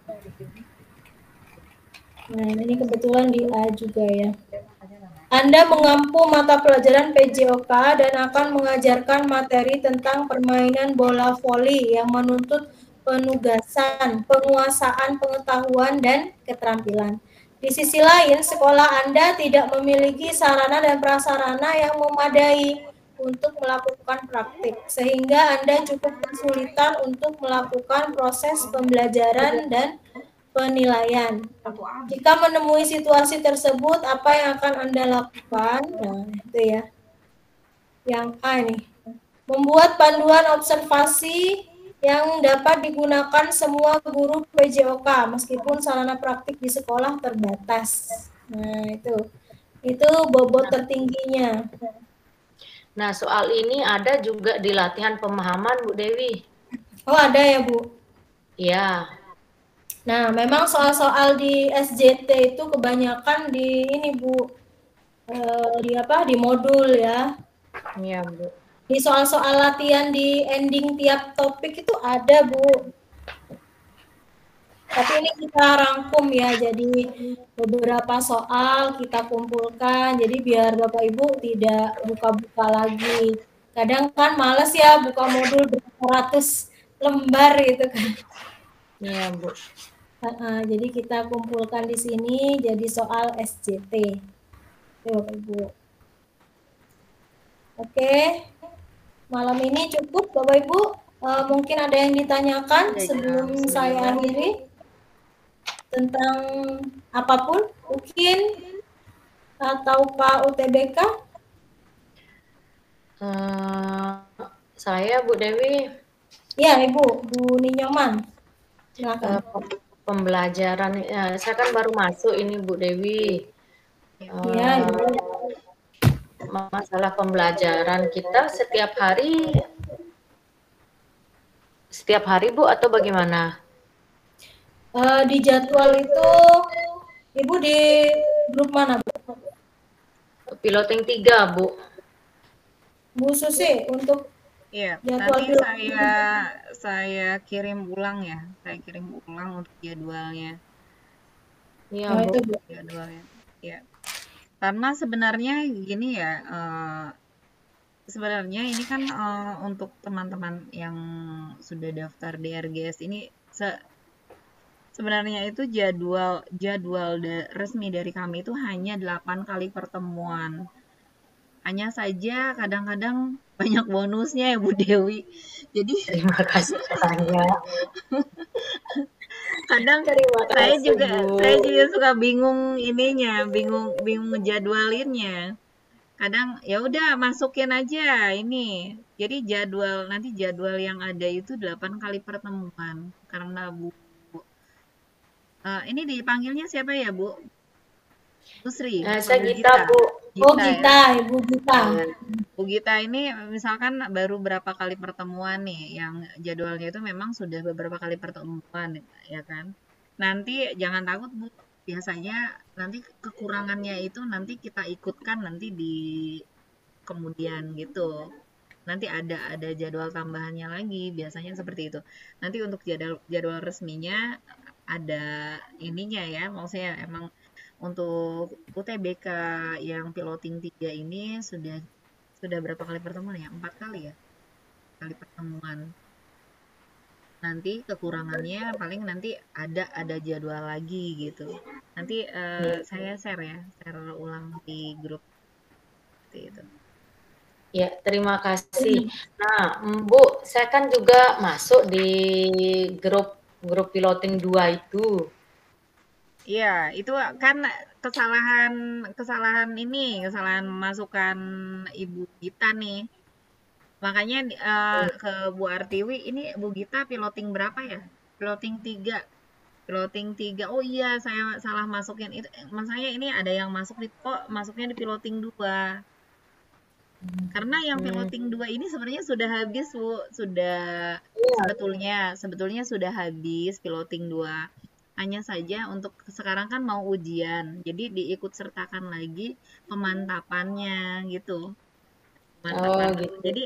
Nah, ini kebetulan di A juga ya. Anda mengampu mata pelajaran PJOK dan akan mengajarkan materi tentang permainan bola voli yang menuntut penugasan, penguasaan pengetahuan, dan keterampilan. Di sisi lain, sekolah Anda tidak memiliki sarana dan prasarana yang memadai untuk melakukan praktik, sehingga Anda cukup kesulitan untuk melakukan proses pembelajaran dan penilaian. Jika menemui situasi tersebut, apa yang akan Anda lakukan? Nah, itu ya. Yang A nih. Membuat panduan observasi yang dapat digunakan semua guru PJOK meskipun sarana praktik di sekolah terbatas. Nah, itu bobot tertingginya. Nah, soal ini ada juga di latihan pemahaman, Bu Dewi. Oh, ada ya, Bu? Iya. Nah, memang soal-soal di SJT itu kebanyakan di ini, Bu. Di modul ya. Iya, Bu. Di soal-soal latihan di ending tiap topik itu ada, Bu. Tapi ini kita rangkum ya, jadi beberapa soal kita kumpulkan, jadi biar Bapak Ibu tidak buka-buka lagi. Kadang kan males ya buka modul berapa ratus lembar gitu kan. Iya, Bu. Jadi kita kumpulkan di sini jadi soal SJT. Oke, Bapak Ibu. Oke, malam ini cukup Bapak Ibu. Mungkin ada yang ditanyakan sebelum saya akhiri tentang apapun, mungkin atau Pak UTBK? Saya Bu Dewi. Ya, Ibu, Bu Ninyoman. Silakan. Pembelajaran, saya kan baru masuk ini Bu Dewi. Iya, Ibu. Masalah pembelajaran kita setiap hari Bu atau bagaimana? Di jadwal itu Ibu di grup mana, Bu? Piloting 3, Bu. Bu Susi untuk jadwal nanti saya kirim ulang ya. Saya kirim ulang untuk jadwalnya. Iya, Bu. Jadwalnya. Ya. Karena sebenarnya gini ya, sebenarnya ini kan untuk teman-teman yang sudah daftar di RGS ini sebenarnya itu jadwal resmi dari kami itu hanya 8 kali pertemuan. Hanya saja kadang-kadang banyak bonusnya ya Bu Dewi. Jadi terima kasih banyak. Kadang saya juga suka bingung ngejadwalinnya. Kadang ya udah masukin aja ini. Jadi nanti jadwal yang ada itu 8 kali pertemuan karena Bu ini dipanggilnya siapa ya, Bu? Bu Sri. Saya Gita, Bu. Gita, Ibu Gita. Bu Gita ini misalkan baru berapa kali pertemuan nih, yang jadwalnya itu memang sudah beberapa kali pertemuan, ya kan? nanti jangan takut Bu, biasanya nanti kekurangannya itu nanti kita ikutkan nanti di kemudian gitu. Nanti ada jadwal tambahannya lagi, biasanya seperti itu. Nanti untuk jadwal resminya ada ininya ya, maksudnya emang untuk UTBK yang piloting 3 ini sudah berapa kali pertemuan ya? 4 kali ya? Kali pertemuan. Nanti kekurangannya paling nanti ada jadwal lagi gitu. Nanti saya share ulang di grup seperti itu. Ya, terima kasih. Nah, Bu, saya kan juga masuk di grup piloting 2 itu. Iya, itu kan kesalahan masukan Ibu Gita nih. Makanya ke Bu Artiwi, ini Bu Gita piloting berapa ya? Piloting 3. Piloting 3. Oh iya, saya salah masukin itu. Saya ini ada yang masuknya di piloting 2. Karena yang piloting 2 ini sebenarnya sudah habis, Bu. Sebetulnya sudah habis piloting 2. Hanya saja untuk sekarang kan mau ujian. Jadi diikut sertakan lagi pemantapannya gitu. Gitu. Jadi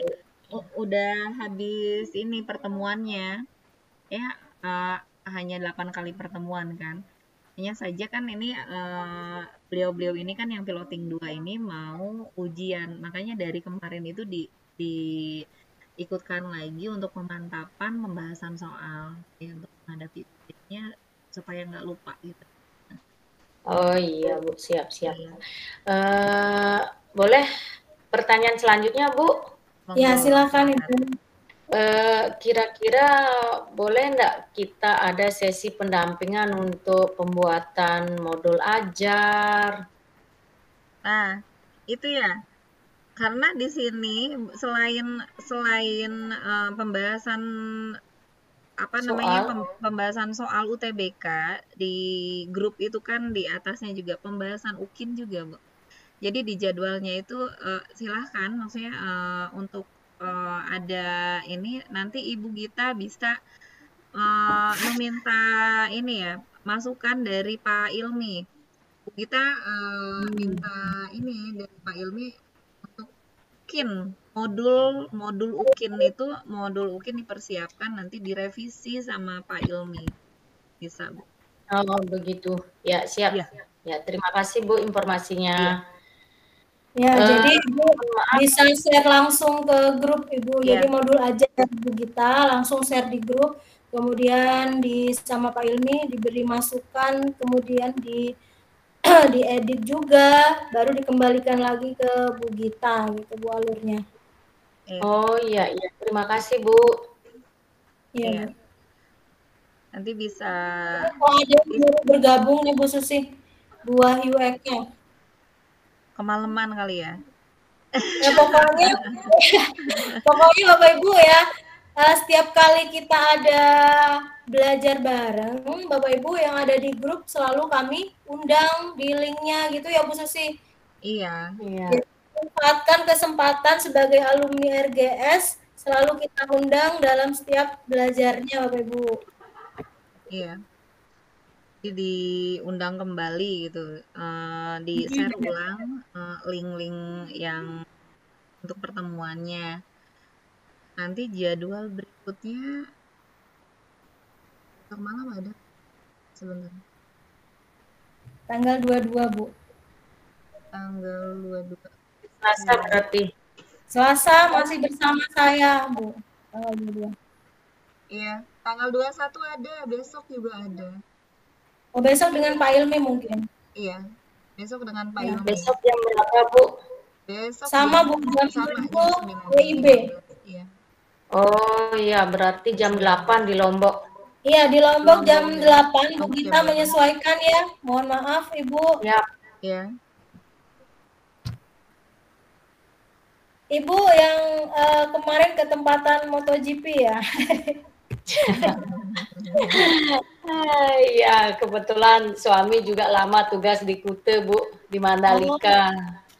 udah habis ini pertemuannya. Ya, hanya 8 kali pertemuan kan. Hanya saja kan ini beliau-beliau ini kan yang piloting 2 ini mau ujian. Makanya dari kemarin itu diikutkan lagi untuk pemantapan pembahasan soal ya, untuk menghadapi ujiannya supaya nggak lupa gitu. Oh iya Bu, siap. Boleh pertanyaan selanjutnya Bu? Ya, silakan Ibu. Kira-kira boleh nggak kita ada sesi pendampingan untuk pembuatan modul ajar? Nah, itu ya. Karena di sini selain pembahasan pembahasan soal UTBK di grup itu kan di atasnya juga pembahasan UKIN juga, Bu. Jadi di jadwalnya itu silahkan maksudnya untuk ada ini nanti Ibu Gita bisa meminta ini ya masukan dari Pak Ilmi. Ibu Gita minta ini dari Pak Ilmi untuk UKIN modul UKIN dipersiapkan nanti direvisi sama Pak Ilmi. Bisa, Bu. Oh begitu ya, siap ya, terima kasih Bu informasinya. Ya, jadi Ibu bisa share langsung ke grup Ibu. Jadi modul aja Ibu Gita langsung share di grup, kemudian sama Pak Ilmi diberi masukan, kemudian diedit juga, baru dikembalikan lagi ke Bu Gita gitu Bu alurnya. Oh iya, terima kasih Bu. Iya. Nanti bisa. Oh, ada yang bergabung nih Bu Susi, buah UX-nya. Kemalaman kali ya. Ya pokoknya Bapak Ibu ya, setiap kali kita ada belajar bareng, Bapak Ibu yang ada di grup selalu kami undang di linknya gitu ya Bu Susi. Iya. Jadi, manfaatkan kesempatan sebagai alumni RGS, selalu kita undang dalam setiap belajarnya Bapak Ibu. Iya. Diundang kembali gitu, di share ulang link-link yang untuk pertemuannya. Nanti jadwal berikutnya besok malam ada sebentar. Tanggal 22 Bu. Tanggal 22. Selasa berarti. Selasa masih bersama saya Bu. Tanggal 22. Iya, tanggal 21 ada, besok juga ada. Oh, besok dengan Pak Ilmi mungkin. Iya, besok dengan Pak Ilmi. Besok jam berapa Bu? Besok sama Bu, jam 10 WIB. Iya. Oh iya, berarti jam 8 di Lombok. Iya, di Lombok jam 8 Bu Gita menyesuaikan ya. Mohon maaf Ibu. Iya. Ibu yang kemarin ketempatan MotoGP ya. Iya, kebetulan suami juga lama tugas di Kute, Bu, di Mandalika.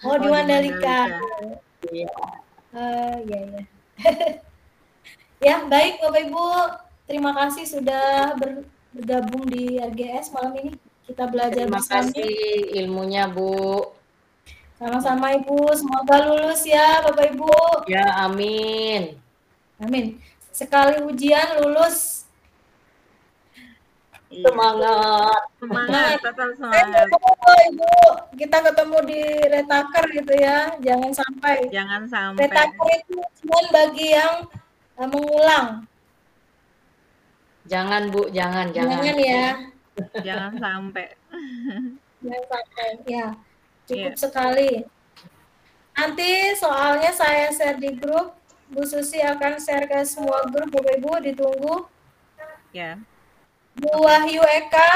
Oh, di Mandalika. Iya. Iya. Ya, baik Bapak Ibu. Terima kasih sudah bergabung di RGS malam ini. Kita belajar Terima bersama. kasih ilmunya, Bu. Sama-sama Ibu, semoga lulus ya Bapak Ibu. Ya, amin. Amin. Sekali ujian lulus. Semangat. Semangat, tetap Saya semangat. Ibu, kita ketemu di retaker gitu ya, jangan sampai. Jangan sampai. Retaker itu cuma bagi yang mengulang. Jangan Bu, jangan. Jangan ya. Jangan sampai. Jangan sampai, ya. Cukup sekali. Nanti soalnya saya share di grup, Bu Susi akan share ke semua grup, Bapak Ibu, ditunggu. Ya. Bu Wahyu Eka.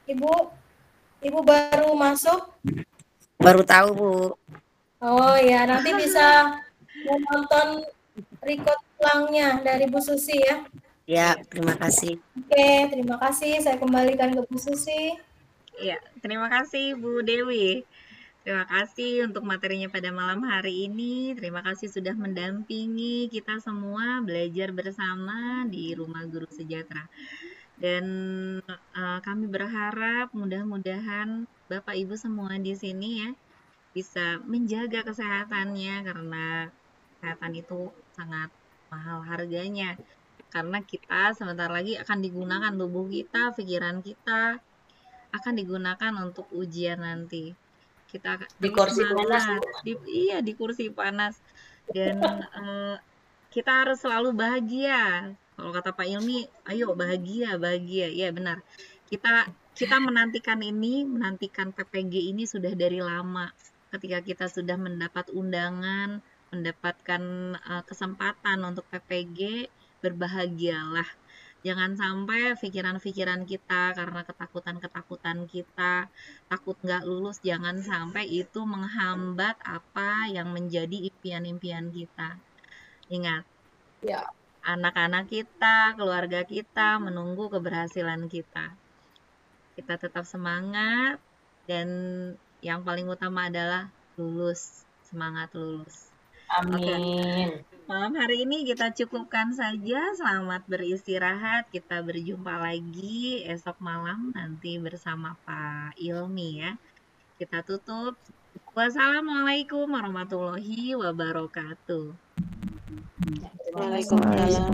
Ibu baru masuk? Baru tahu, Bu. Oh ya, nanti bisa menonton record ulangnya dari Bu Susi ya. Ya, terima kasih. Oke, terima kasih. Saya kembalikan ke Bu Susi. Iya, terima kasih Bu Dewi. Terima kasih untuk materinya pada malam hari ini. Terima kasih sudah mendampingi kita semua belajar bersama di Rumah Guru Sejahtera. Dan kami berharap mudah-mudahan Bapak Ibu semua di sini ya bisa menjaga kesehatannya, karena kesehatan itu sangat mahal harganya. Karena kita sebentar lagi akan digunakan tubuh kita, pikiran kita akan digunakan untuk ujian nanti. Kita di kursi panas. Iya, di kursi panas. Dan kita harus selalu bahagia. Kalau kata Pak Ilmi, ayo bahagia. Ya benar. Kita menantikan PPG ini sudah dari lama. Ketika kita sudah mendapat undangan, mendapatkan kesempatan untuk PPG, berbahagialah. Jangan sampai pikiran-pikiran kita karena ketakutan kita, takut nggak lulus, jangan sampai itu menghambat apa yang menjadi impian-impian kita. Ingat, ya, anak-anak kita, keluarga kita menunggu keberhasilan kita. Kita tetap semangat, dan yang paling utama adalah lulus, semangat lulus. Amin. Malam hari ini kita cukupkan saja. Selamat beristirahat. Kita berjumpa lagi esok malam nanti bersama Pak Ilmi ya. Kita tutup. Wassalamualaikum warahmatullahi wabarakatuh. Waalaikumsalam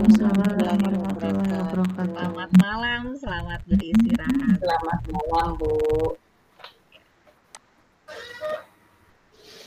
warahmatullahi wabarakatuh. Selamat malam, selamat beristirahat. Selamat malam, Bu.